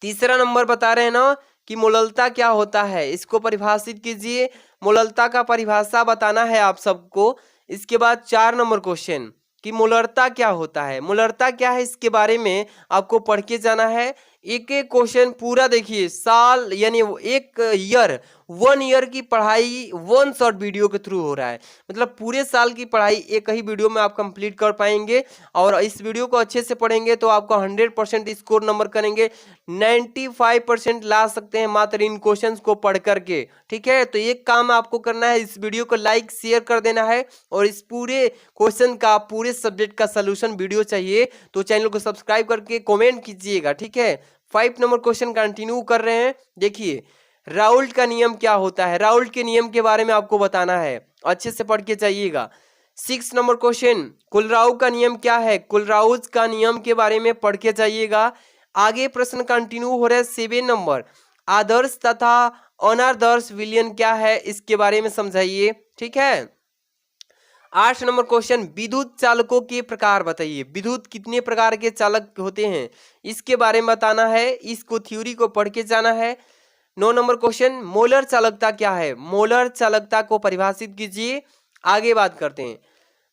A: तीसरा नंबर बता रहे हैं ना कि मोललता क्या होता है, इसको परिभाषित कीजिए, मोललता का परिभाषा बताना है आप सबको। इसके बाद 4 नंबर क्वेश्चन कि मोलरता क्या होता है, मोलरता क्या है इसके बारे में आपको पढ़ के जाना है। एक एक क्वेश्चन पूरा देखिए, साल यानी एक ईयर 1 ईयर की पढ़ाई 1 शॉर्ट वीडियो के थ्रू हो रहा है, मतलब पूरे साल की पढ़ाई एक ही वीडियो में आप कंप्लीट कर पाएंगे। और इस वीडियो को अच्छे से पढ़ेंगे तो आपको 100% स्कोर नंबर करेंगे, 95% ला सकते हैं मात्र इन क्वेश्चंस को पढ़ करके, ठीक है। तो एक काम आपको करना है, इस वीडियो को लाइक शेयर कर देना है, और इस पूरे क्वेश्चन का पूरे सब्जेक्ट का सोल्यूशन वीडियो चाहिए तो चैनल को सब्सक्राइब करके कमेंट कीजिएगा, ठीक है। 5 नंबर क्वेश्चन कंटिन्यू कर रहे हैं। देखिए राउल्ट का नियम क्या होता है, राउल्ट के नियम के बारे में आपको बताना है, अच्छे से पढ़ के जाइएगा। 6 नंबर क्वेश्चन कुलराउ का नियम क्या है, कुलराउज का नियम के बारे में पढ़ के जाइएगा। आगे प्रश्न कंटिन्यू हो रहा है 7 नंबर आदर्श तथा अनादर्श विलयन क्या है, इसके बारे में समझाइए, ठीक है। 8 नंबर क्वेश्चन विद्युत चालकों के प्रकार बताइए, विद्युत कितने प्रकार के चालक होते हैं, इसके बारे में बताना है, इसको थ्योरी को पढ़ के जाना है। 9 नंबर क्वेश्चन मोलर चालकता क्या है, मोलर चालकता को परिभाषित कीजिए। आगे बात करते हैं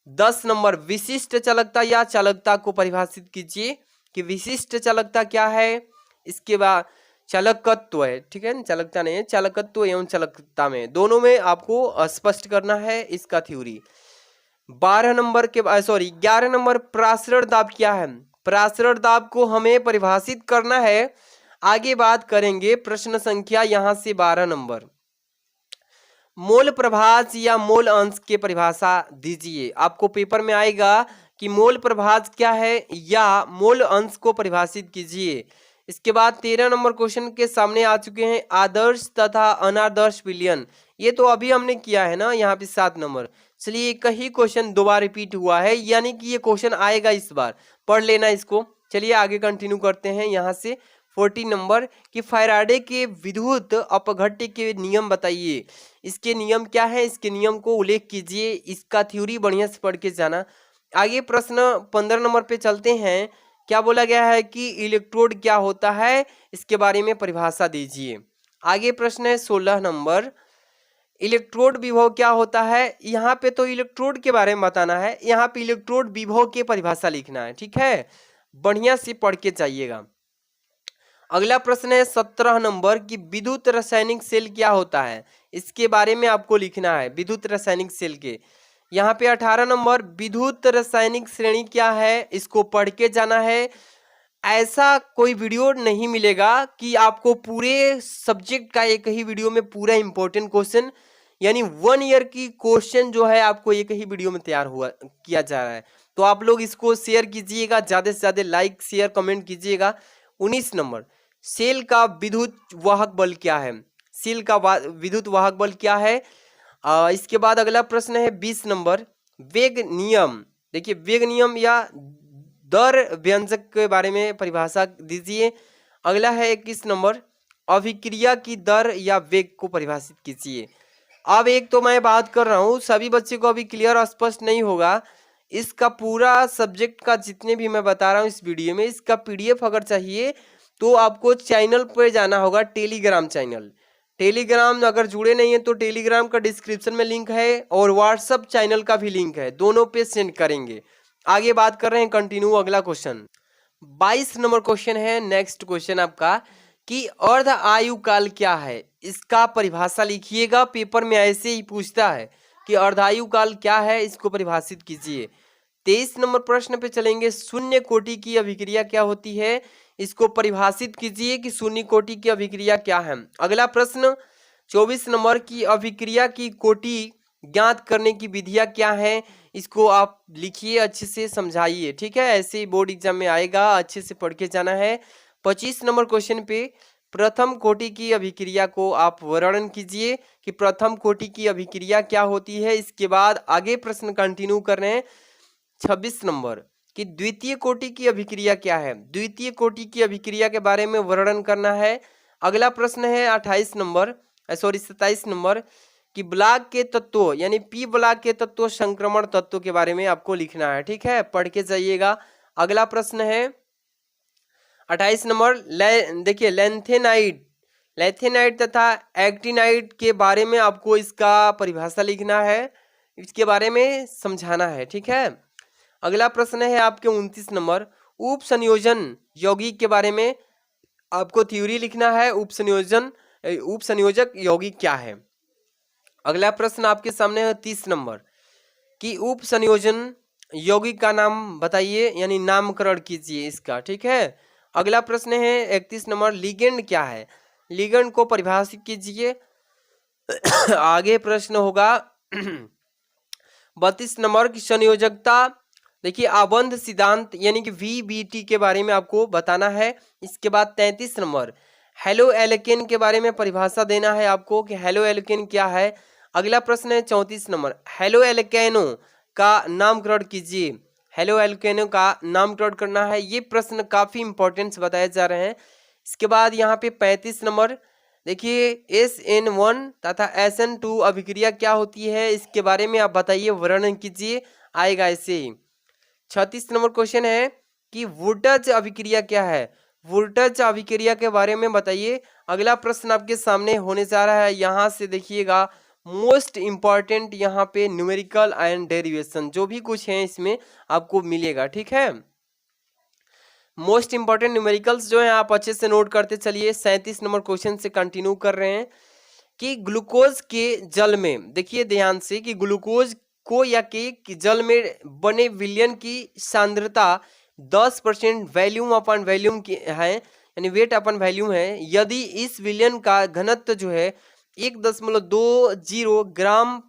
A: 10 नंबर विशिष्ट चालकता या चालकता को परिभाषित कीजिए कि विशिष्ट चालकता क्या है। इसके बाद चालकत्व है, ठीक है, चालकता नहीं है, चालकत्व एवं चालकता में दोनों में आपको स्पष्ट करना है इसका थ्योरी। 12 नंबर के 11 नंबर प्रासरण दाब क्या है, प्रासरण दाब को हमें परिभाषित करना है। आगे बात करेंगे प्रश्न संख्या यहां से 12 नंबर मोल प्रभाज या मोल अंश के परिभाषा दीजिए। आपको पेपर में आएगा कि मोल प्रभाज क्या है या मोल अंश को परिभाषित कीजिए। इसके बाद 13 नंबर क्वेश्चन के सामने आ चुके हैं आदर्श तथा अनादर्श विलयन, ये तो अभी हमने किया है ना, यहाँ पे 7 नंबर। चलिए एक ही क्वेश्चन दो बार रिपीट हुआ है, यानी कि ये क्वेश्चन आएगा इस बार, पढ़ लेना इसको। चलिए आगे कंटिन्यू करते हैं यहाँ से 14 नंबर कि फैराडे के विद्युत अपघट्य के नियम बताइए, इसके नियम क्या है, इसके नियम को उल्लेख कीजिए, इसका थ्योरी बढ़िया से पढ़ के जाना। आगे प्रश्न 15 नंबर पे चलते हैं। क्या बोला गया है कि इलेक्ट्रोड क्या होता है, इसके बारे में परिभाषा दीजिए। आगे प्रश्न है 16 नंबर इलेक्ट्रोड विभव क्या होता है, यहाँ पे तो इलेक्ट्रोड के बारे में बताना है, यहाँ पे इलेक्ट्रोड विभव की परिभाषा लिखना है, ठीक है, बढ़िया से पढ़ के जाइएगा। अगला प्रश्न है 17 नंबर कि विद्युत रासायनिक सेल क्या होता है, इसके बारे में आपको लिखना है, विद्युत रासायनिक सेल के। यहाँ पे 18 नंबर विद्युत रासायनिक श्रेणी क्या है, इसको पढ़ के जाना है। ऐसा कोई वीडियो नहीं मिलेगा कि आपको पूरे सब्जेक्ट का एक ही वीडियो में पूरा इंपॉर्टेंट क्वेश्चन यानी 1 ईयर की क्वेश्चन जो है आपको एक ही वीडियो में तैयार हुआ किया जा रहा है। तो आप लोग इसको शेयर कीजिएगा, ज़्यादा से ज़्यादा लाइक शेयर कमेंट कीजिएगा। 19 नंबर सेल का विद्युत वाहक बल क्या है, सेल का विद्युत वाहक बल क्या है। इसके बाद अगला प्रश्न है 20 नंबर वेग नियम। देखिए वेग नियम या दर व्यंजक के बारे में परिभाषा दीजिए। अगला है 21 नंबर अभिक्रिया की दर या वेग को परिभाषित कीजिए। अब एक तो मैं बात कर रहा हूँ, सभी बच्चे को अभी क्लियर और स्पष्ट नहीं होगा, इसका पूरा सब्जेक्ट का जितने भी मैं बता रहा हूँ इस वीडियो में, इसका पीडीएफ अगर चाहिए तो आपको चैनल पर जाना होगा, टेलीग्राम चैनल। टेलीग्राम अगर जुड़े नहीं है तो टेलीग्राम का डिस्क्रिप्शन में लिंक है और व्हाट्सअप चैनल का भी लिंक है, दोनों पे सेंड करेंगे। आगे बात कर रहे हैं, कंटिन्यू। अगला क्वेश्चन 22 नंबर क्वेश्चन है। नेक्स्ट क्वेश्चन आपका कि अर्ध आयु काल क्या है, इसका परिभाषा लिखिएगा। पेपर में ऐसे ही पूछता है कि अर्धायु काल क्या है, इसको परिभाषित कीजिए। 23 नंबर प्रश्न पे चलेंगे, शून्य कोटि की अभिक्रिया क्या होती है, इसको परिभाषित कीजिए कि शून्य कोटि की अभिक्रिया क्या है। अगला प्रश्न 24 नंबर की अभिक्रिया की कोटि ज्ञात करने की विधियां क्या है, इसको आप लिखिए, अच्छे से समझाइए, ठीक है। ऐसे ही बोर्ड एग्जाम में आएगा, अच्छे से पढ़ के जाना है। 25 नंबर क्वेश्चन पे प्रथम कोटि की अभिक्रिया को आप वर्णन कीजिए कि प्रथम कोटि की अभिक्रिया क्या होती है। इसके बाद आगे प्रश्न कंटिन्यू कर रहे हैं। 26 नंबर कि द्वितीय कोटि की अभिक्रिया क्या है, द्वितीय कोटि की अभिक्रिया के बारे में वर्णन करना है। अगला प्रश्न है 27 नंबर कि ब्लॉक के तत्वों यानी पी ब्लॉक के तत्व संक्रमण तत्व के बारे में आपको लिखना है, ठीक है, पढ़ के जाइएगा। अगला प्रश्न है 28 नंबर, देखिए लैंथेनाइड तथा एक्टिनाइड के बारे में आपको इसका परिभाषा लिखना है, इसके बारे में समझाना है, ठीक है। अगला प्रश्न है आपके 29 नंबर, उप संयोजन यौगिक के बारे में आपको थ्योरी लिखना है, उप संयोजक यौगिक क्या है। अगला प्रश्न आपके सामने है 30 नंबर कि उप संयोजन यौगिक का नाम बताइए, यानी नामकरण कीजिए इसका, ठीक है। अगला प्रश्न है 31 नंबर, लिगेंड क्या है, लिगेंड को परिभाषित कीजिए। आगे प्रश्न होगा 32 नंबर की संयोजकता, देखिए आबंध सिद्धांत यानी कि VBT के बारे में आपको बताना है। इसके बाद 33 नंबर हेलो एल्केन के बारे में परिभाषा देना है आपको कि हेलो एल्केन क्या है। अगला प्रश्न है 34 नंबर, हेलो एल्केनो का नामकरण कीजिए, हेलो एल्केनो का नामकरण करना है। ये प्रश्न काफी इंपॉर्टेंट बताए जा रहे हैं। इसके बाद यहाँ पे 35 नंबर, देखिए SN1 तथा SN2 अभिक्रिया क्या होती है, इसके बारे में आप बताइए, वर्णन कीजिए, आएगा ऐसे ही। 36 नंबर क्वेश्चन है कि वुल्टज अभिक्रिया क्या है, वुल्टज अभिक्रिया के बारे में बताइए। अगला प्रश्न आपके सामने होने जा रहा है, यहाँ से देखिएगा मोस्ट इंपॉर्टेंट, यहाँ पे न्यूमेरिकल एंड डेरिवेशन जो भी कुछ है इसमें आपको मिलेगा, ठीक है। मोस्ट इंपॉर्टेंट न्यूमेरिकल्स जो है आप अच्छे से नोट करते चलिए। 37 नंबर क्वेश्चन से कंटिन्यू कर रहे हैं कि ग्लूकोज के जल में, देखिए ध्यान से, कि ग्लूकोज को या के जल में बने विलयन की सांद्रता 10% वैल्यूम अपन वैल्यूम की है, यानी वेट अपन वैल्यूम है। यदि इस विलयन का घनत्व जो है 1.20 ग्राम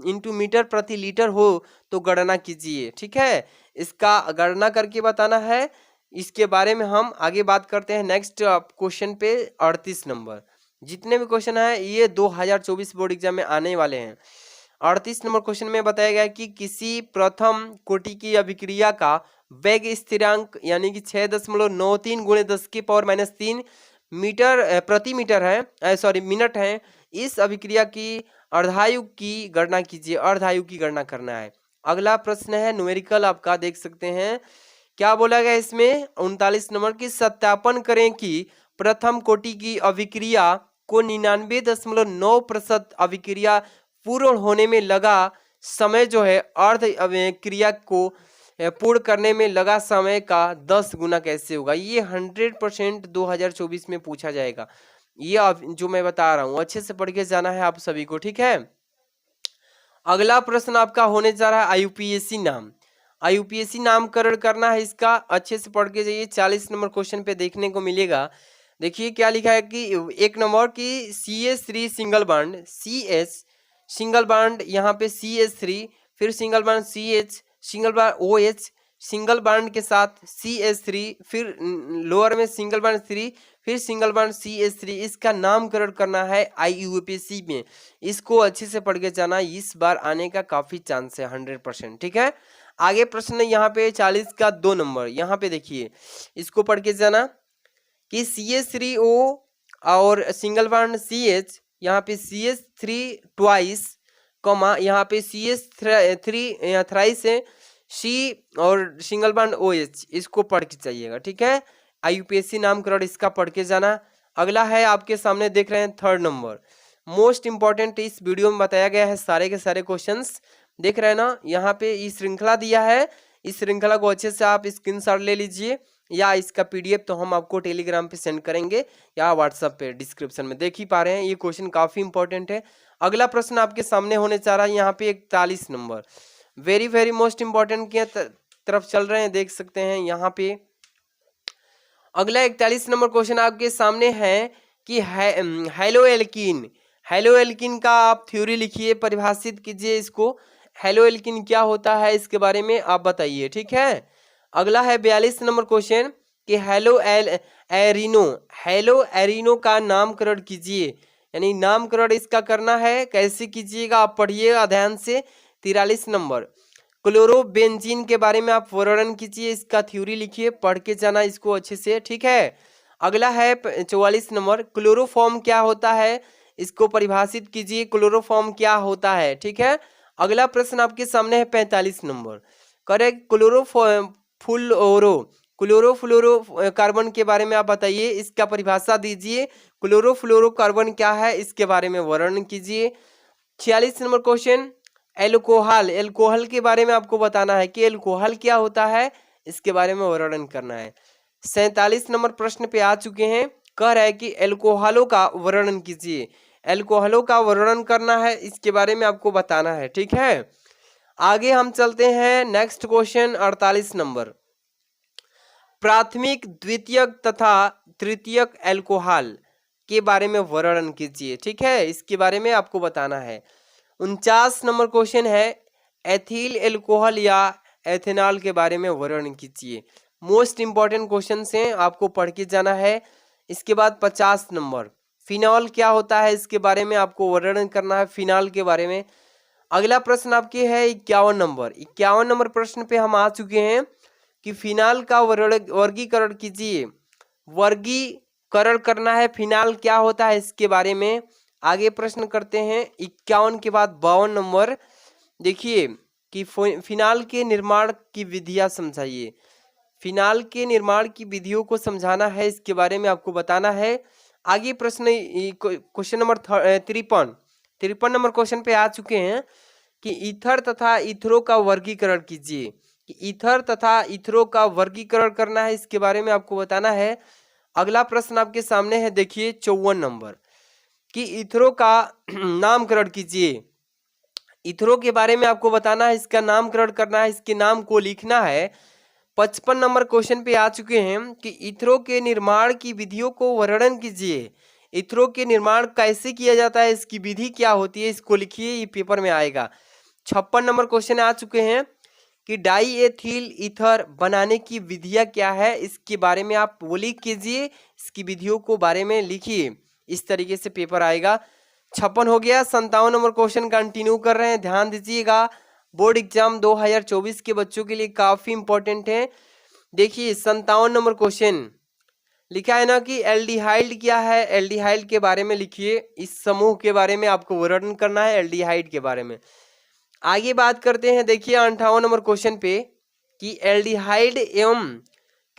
A: इंटू मीटर प्रति लीटर हो तो गणना कीजिए, ठीक है। इसका गणना करके बताना है, इसके बारे में हम आगे बात करते हैं। नेक्स्ट क्वेश्चन पे 38 नंबर, जितने भी क्वेश्चन है ये 2024 बोर्ड एग्जाम में आने वाले हैं। 38 नंबर क्वेश्चन में बताया गया कि किसी प्रथम कोटि की अभिक्रिया का वेग स्थिरांक यानी कि 6.93 गुणे 10⁻³ मीटर प्रति मीटर है, सॉरी मिनट है। इस अभिक्रिया की अर्धायु की गणना कीजिए, अर्धायु की गणना करना है। अगला प्रश्न है न्यूमेरिकल, आपका देख सकते हैं क्या बोला गया इसमें 39 नंबर की, सत्यापन करें कि प्रथम कोटि की अभिक्रिया को 99.9% अभिक्रिया पूर्ण होने में लगा समय जो है अर्ध क्रिया को पूर्ण करने में लगा समय का 10 गुना कैसे होगा। ये 100% 2024 में पूछा जाएगा, ये जो मैं बता रहा हूँ अच्छे से पढ़ के जाना है आप सभी को, ठीक है। अगला प्रश्न आपका होने जा रहा है आईयूपीएसी नाम, आईयूपीएसी नामकरण करना है इसका, अच्छे से पढ़ के जाइए। 40 नंबर क्वेश्चन पे देखने को मिलेगा, देखिए क्या लिखा है कि 1 नंबर की CH3 single bond, CS single bond, यहाँ पे CH3, फिर single bond CH, single bond OH, single bond के साथ CH3, फिर लोअर में सिंगल बॉन्ड 3, फिर सिंगल बॉन्ड CH3, इसका नामकरण करना है आईयूपीएसी में। इसको अच्छे से पढ़ के जाना, इस बार आने का काफी चांस है 100%, ठीक है। आगे प्रश्न यहाँ पे 40 का 2 नंबर, यहाँ पे देखिए इसको पढ़ के जाना कि CH3O और सिंगल बॉन्ड CH यहाँ पे CH3 ट्वाइस, कॉमा यहाँ पे CH3 थ्राइस है, C और सिंगल बॉन्ड OH, इसको पढ़ के चाहिएगा, ठीक है। IUPAC नामकरण इसका पढ़ के जाना। अगला है आपके सामने देख रहे हैं 3rd नंबर, मोस्ट इंपॉर्टेंट इस वीडियो में बताया गया है सारे के सारे क्वेश्चंस, देख रहे हैं ना। यहाँ पे इस श्रृंखला दिया है, इस श्रृंखला को अच्छे से आप स्क्रीनशॉट ले लीजिए, या इसका PDF तो हम आपको टेलीग्राम पे सेंड करेंगे या व्हाट्सएप पे डिस्क्रिप्शन में देख ही पा रहे हैं। ये क्वेश्चन काफी इंपॉर्टेंट है। अगला प्रश्न आपके सामने होने जा रहा है यहाँ पे 41 number, very very most important की तरफ चल रहे हैं, देख सकते हैं यहाँ पे। अगला 41 नंबर क्वेश्चन आपके सामने है कि हेलो एल्कीन, हेलो एल्कीन का आप थ्योरी लिखिए, परिभाषित कीजिए इसको। हेलो एल्कीन क्या होता है इसके बारे में आप बताइए, ठीक है। अगला है 42 नंबर क्वेश्चन कि हेलो एरिनो, हेलो एरिनो का नामकरण कीजिए, यानी नामकरण इसका करना है, कैसे कीजिएगा आप पढ़िएगा ध्यान से। 43 नंबर क्लोरोबेंजीन के बारे में आप वर्णन कीजिए, इसका थ्योरी लिखिए, पढ़ के जाना इसको अच्छे से, ठीक है। अगला है 44 नंबर क्लोरोफॉर्म क्या होता है, इसको परिभाषित कीजिए, क्लोरोफॉर्म क्या होता है, ठीक है। अगला प्रश्न आपके सामने है 45 नंबर, करेक्ट, क्लोरोफ्लोरो कार्बन के बारे में आप बताइए, इसका परिभाषा दीजिए, क्लोरोफ्लोरोकार्बन क्या है इसके बारे में वर्णन कीजिए। 46 नंबर क्वेश्चन एल्कोहल, एल्कोहल के बारे में आपको बताना है कि एल्कोहल क्या होता है, इसके बारे में वर्णन करना है। 47 नंबर प्रश्न पे आ चुके हैं, कह रहा है कि एल्कोहलों का वर्णन कीजिए, एल्कोहलों का वर्णन करना है, इसके बारे में आपको बताना है, ठीक है। आगे हम चलते हैं नेक्स्ट क्वेश्चन 48 नंबर, प्राथमिक द्वितीयक तथा तृतीयक एल्कोहल के बारे में वर्णन कीजिए, ठीक है, इसके बारे में आपको बताना है। 49 नंबर क्वेश्चन है एथिल एल्कोहल या एथेनॉल के बारे में वर्णन कीजिए, मोस्ट इंपॉर्टेंट क्वेश्चन हैं, आपको पढ़ के जाना है। इसके बाद 50 नंबर फिनॉल क्या होता है, इसके बारे में आपको वर्णन करना है, फिनॉल के बारे में। अगला प्रश्न आपके है 51 नंबर, 51 नंबर प्रश्न पे हम आ चुके हैं कि फिनाल का वर्गीकरण कीजिए, वर्गीकरण करना है, फिनाल क्या होता है इसके बारे में। आगे प्रश्न करते हैं 51 के बाद 52 नंबर, देखिए कि फिनाल के निर्माण की विधियां समझाइए, फिनाल के निर्माण की विधियों को समझाना है, इसके बारे में आपको बताना है। आगे प्रश्न क्वेश्चन नंबर 53 नंबर क्वेश्चन पे आ चुके हैं कि ईथर तथा ईथरो का वर्गीकरण कीजिए, कि ईथर तथा ईथरो का वर्गीकरण करना है, इसके बारे में आपको बताना है। अगला प्रश्न आपके सामने है, देखिए 54 नंबर कि ईथरो का नामकरण कीजिए, ईथरो के बारे में आपको बताना है, इसका नामकरण करना है, इसके नाम को लिखना है। 55 नंबर क्वेश्चन पे आ चुके हैं कि ईथरो के निर्माण की विधियों को वर्णन कीजिए, ईथरो के निर्माण कैसे किया जाता है, इसकी विधि क्या होती है, इसको लिखिए, ये पेपर में आएगा। 56 नंबर क्वेश्चन आ चुके हैं कि डाई एथिल ईथर बनाने की विधियां क्या है, इसके बारे में आप वो लिख कीजिए, इसकी विधियों को बारे में लिखिए, इस तरीके से पेपर आएगा। 56 हो गया। 57 नंबर क्वेश्चन कंटिन्यू कर रहे हैं, ध्यान दीजिएगा, बोर्ड एग्जाम 2024 के बच्चों के लिए काफी इंपॉर्टेंट है। देखिए 57 नंबर क्वेश्चन लिखा है ना कि एल्डिहाइड क्या है, एल्डिहाइड के बारे में लिखिए, इस समूह के बारे में आपको वर्णन करना है, एल्डिहाइड के बारे में। आगे बात करते हैं, देखिए 58 नंबर क्वेश्चन पे कि एल्डिहाइड एवं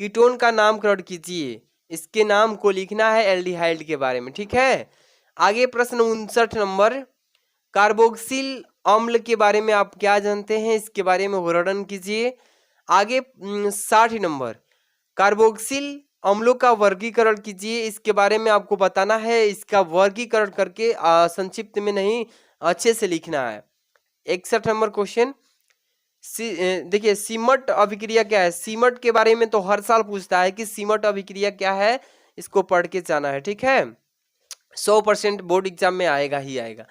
A: कीटोन का नामकरण कीजिए, इसके नाम को लिखना है एल्डिहाइड के बारे में, ठीक है। आगे प्रश्न 59 नंबर कार्बोक्सिल अम्ल के बारे में आप क्या जानते हैं, इसके बारे में वर्णन कीजिए। आगे 60 नंबर कार्बोक्सिल अम्लों का वर्गीकरण कीजिए, इसके बारे में आपको बताना है, इसका वर्गीकरण करके संक्षिप्त में नहीं अच्छे से लिखना है। 61 नंबर क्वेश्चन देखिए सीमट अभिक्रिया क्या है, सीमट के बारे में तो हर साल पूछता है कि सीमट अभिक्रिया क्या है, इसको पढ़ के जाना है, ठीक है, 100% बोर्ड एग्जाम में आएगा ही आएगा।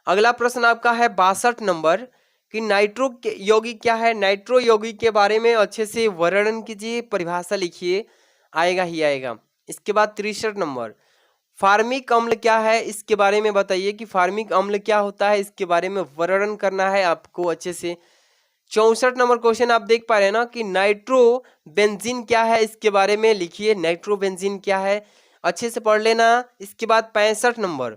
A: अगला प्रश्न आपका है 62 नंबर कि नाइट्रो यौगिक क्या है, नाइट्रो यौगिक के बारे में अच्छे से वर्णन कीजिए, परिभाषा लिखिए, आएगा ही आएगा। इसके बाद 63 नंबर फार्मिक अम्ल क्या है, इसके बारे में बताइए कि फार्मिक अम्ल क्या होता है, इसके बारे में वर्णन करना है आपको अच्छे से। 64 नंबर क्वेश्चन आप देख पा रहे हैं ना कि नाइट्रोबेंजीन क्या है, इसके बारे में लिखिए, नाइट्रोबेंजीन क्या है, अच्छे से पढ़ लेना। इसके बाद 65 नंबर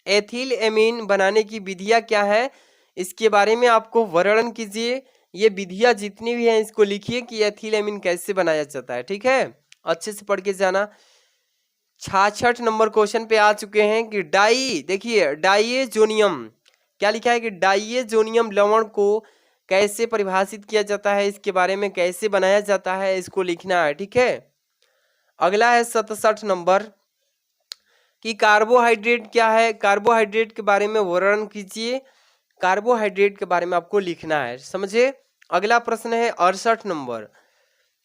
A: एथिल एमीन बनाने की विधियां क्या है, इसके बारे में आपको वर्णन कीजिए। ये विधियां जितनी भी हैं इसको लिखिए कि एथिल एमीन कैसे बनाया जाता है। ठीक है, अच्छे से पढ़ के जाना। 66 नंबर क्वेश्चन पे आ चुके हैं कि देखिए डाइएजोनियम क्या लिखा है कि डाइएजोनियम लवण को कैसे परिभाषित किया जाता है, इसके बारे में कैसे बनाया जाता है, इसको लिखना है। ठीक है, अगला है 67 नंबर कि कार्बोहाइड्रेट क्या है, कार्बोहाइड्रेट के बारे में वर्णन कीजिए। कार्बोहाइड्रेट के बारे में आपको लिखना है, समझे। अगला प्रश्न है 68 नंबर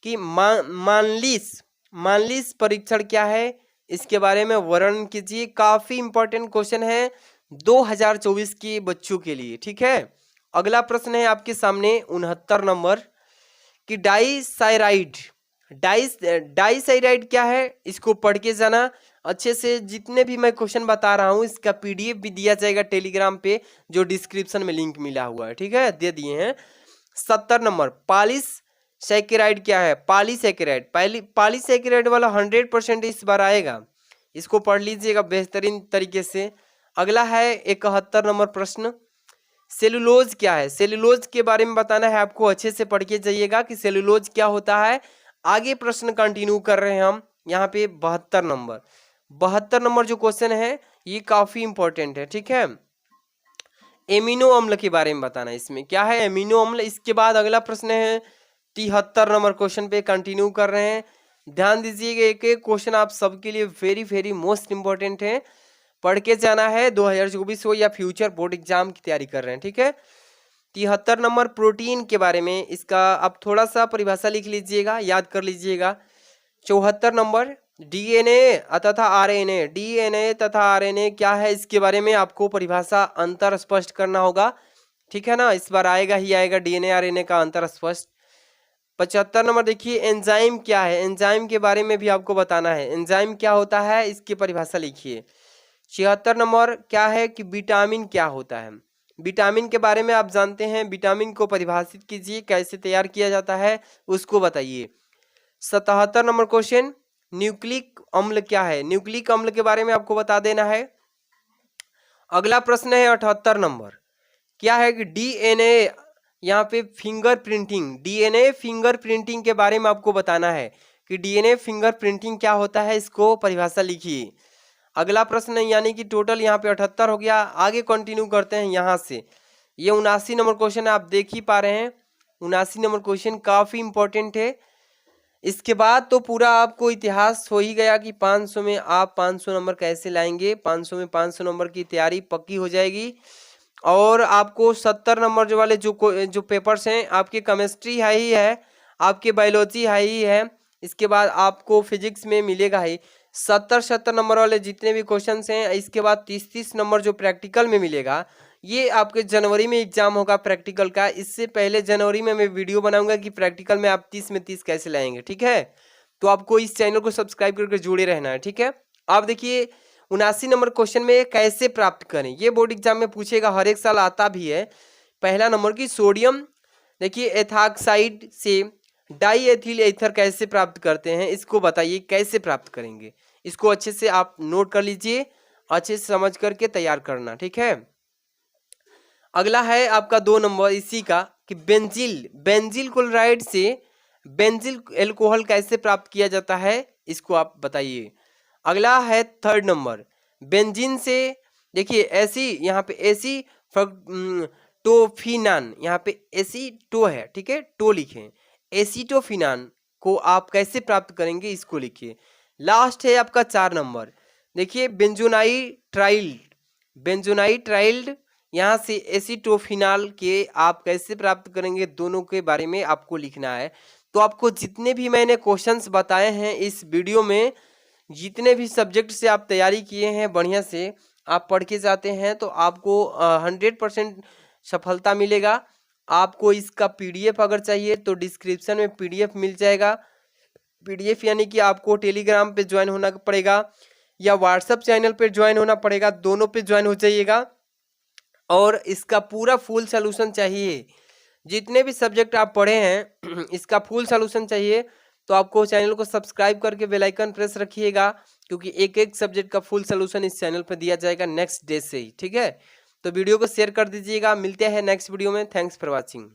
A: कि मानलिस परीक्षण क्या है, इसके बारे में वर्णन कीजिए। काफी इंपॉर्टेंट क्वेश्चन है 2024 के बच्चों के लिए। ठीक है, अगला प्रश्न है आपके सामने 69 नंबर कि डाइसाइराइड क्या है, इसको पढ़ के जाना अच्छे से। जितने भी मैं क्वेश्चन बता रहा हूं इसका पीडीएफ भी दिया जाएगा टेलीग्राम पे, जो डिस्क्रिप्शन में लिंक मिला हुआ है। ठीक है, दे दिए हैं। 70 नंबर पॉलीसैकेराइड क्या है, पॉलीसैकेराइड वाला 100% इस बार आएगा, इसको पढ़ लीजिएगा बेहतरीन तरीके से। अगला है 71 नंबर प्रश्न, सेलुलोज क्या है, सेलुलोज के बारे में बताना है आपको। अच्छे से पढ़ के जाइएगा कि सेलुलोज क्या होता है। आगे प्रश्न कंटिन्यू कर रहे हैं हम यहाँ पे 72 नंबर जो क्वेश्चन है ये काफी इंपॉर्टेंट है। ठीक है, एमिनो अम्ल के बारे में बताना है, इसमें क्या है एमिनो अम्ल। इसके बाद अगला प्रश्न है 73 नंबर क्वेश्चन पे कंटिन्यू कर रहे हैं। ध्यान दीजिएगा, एक एक क्वेश्चन आप सबके लिए वेरी वेरी मोस्ट इंपॉर्टेंट है, पढ़ के जाना है। 2024 हो या फ्यूचर बोर्ड एग्जाम की तैयारी कर रहे हैं। ठीक है, 73 नंबर प्रोटीन के बारे में, इसका आप थोड़ा सा परिभाषा लिख लीजिएगा, याद कर लीजिएगा। 74 नंबर डीएनए तथा आरएनए, डीएनए तथा आरएनए क्या है, इसके बारे में आपको परिभाषा अंतर स्पष्ट करना होगा। ठीक है ना, इस बार आएगा ही आएगा डीएनए आरएनए का अंतर स्पष्ट। 75 नंबर देखिए एंजाइम क्या है, एंजाइम के बारे में भी आपको बताना है, एंजाइम क्या होता है इसकी परिभाषा लिखिए। 76 नंबर क्या है कि विटामिन क्या होता है, विटामिन के बारे में आप जानते हैं, विटामिन को परिभाषित कीजिए, कैसे तैयार किया जाता है उसको बताइए। 77 नंबर क्वेश्चन न्यूक्लिक अम्ल क्या है, न्यूक्लिक अम्ल के बारे में आपको बता देना है। अगला प्रश्न है 78 नंबर, क्या है कि डीएनए, यहाँ पे फिंगरप्रिंटिंग, डीएनए फिंगरप्रिंटिंग के बारे में आपको बताना है कि डीएनए फिंगरप्रिंटिंग क्या होता है, इसको परिभाषा लिखिए। अगला प्रश्न है, यानी कि टोटल यहाँ पे 78 हो गया। आगे कंटिन्यू करते हैं यहाँ से, ये 79 नंबर क्वेश्चन आप देख ही पा रहे हैं। 79 नंबर क्वेश्चन काफी इंपॉर्टेंट है। इसके बाद तो पूरा आपको इतिहास हो ही गया कि 500 में आप 500 नंबर कैसे लाएंगे, 500 में 500 नंबर की तैयारी पक्की हो जाएगी। और आपको 70 नंबर जो वाले जो पेपर्स हैं, आपकी केमिस्ट्री है ही है, आपकी बायोलॉजी है ही है, इसके बाद आपको फिजिक्स में मिलेगा ही 70 नंबर वाले जितने भी क्वेश्चंस हैं। इसके बाद 30 नंबर जो प्रैक्टिकल में मिलेगा, ये आपके जनवरी में एग्जाम होगा प्रैक्टिकल का। इससे पहले जनवरी में मैं वीडियो बनाऊंगा कि प्रैक्टिकल में आप 30 में 30 कैसे लाएंगे। ठीक है, तो आपको इस चैनल को सब्सक्राइब करके जुड़े रहना है। ठीक है, आप देखिए 79 नंबर क्वेश्चन में कैसे प्राप्त करें, ये बोर्ड एग्जाम में पूछेगा, हर एक साल आता भी है। पहला नंबर की सोडियम देखिए एथॉक्साइड से डाईएथिल एथर कैसे प्राप्त करते हैं, इसको बताइए कैसे प्राप्त करेंगे। इसको अच्छे से आप नोट कर लीजिए, अच्छे से समझ करके तैयार करना। ठीक है, अगला है आपका 2 नंबर इसी का कि बेंजिल क्लोराइड से बेंजिल एल्कोहल कैसे प्राप्त किया जाता है, इसको आप बताइए। अगला है 3rd नंबर बेंजीन से, देखिए ऐसी यहाँ पे एसी टोफिनान, यहाँ पे एसीटो है, ठीक है, टो लिखें, एसीटोफिनान को आप कैसे प्राप्त करेंगे इसको लिखिए। लास्ट है आपका 4 नंबर, देखिए बेंजोनाइट्राइल्ड यहाँ से एसीटोफिनाल के आप कैसे प्राप्त करेंगे, दोनों के बारे में आपको लिखना है। तो आपको जितने भी मैंने क्वेश्चंस बताए हैं इस वीडियो में, जितने भी सब्जेक्ट से आप तैयारी किए हैं बढ़िया से आप पढ़ के जाते हैं तो आपको 100% सफलता मिलेगा। आपको इसका पीडीएफ अगर चाहिए तो डिस्क्रिप्शन में पीडीएफ मिल जाएगा। पीडीएफ यानी कि आपको टेलीग्राम पे ज्वाइन होना पड़ेगा या व्हाट्सएप चैनल पे ज्वाइन होना पड़ेगा, दोनों पे ज्वाइन हो जाइएगा। और इसका पूरा फुल सॉल्यूशन चाहिए, जितने भी सब्जेक्ट आप पढ़े हैं इसका फुल सॉल्यूशन चाहिए तो आपको चैनल को सब्सक्राइब करके बेल आइकन प्रेस रखिएगा, क्योंकि एक एक सब्जेक्ट का फुल सोल्यूशन इस चैनल पर दिया जाएगा नेक्स्ट डे से ही, ठीक है। तो वीडियो को शेयर कर दीजिएगा। मिलते हैं नेक्स्ट वीडियो में। Thanks for watching.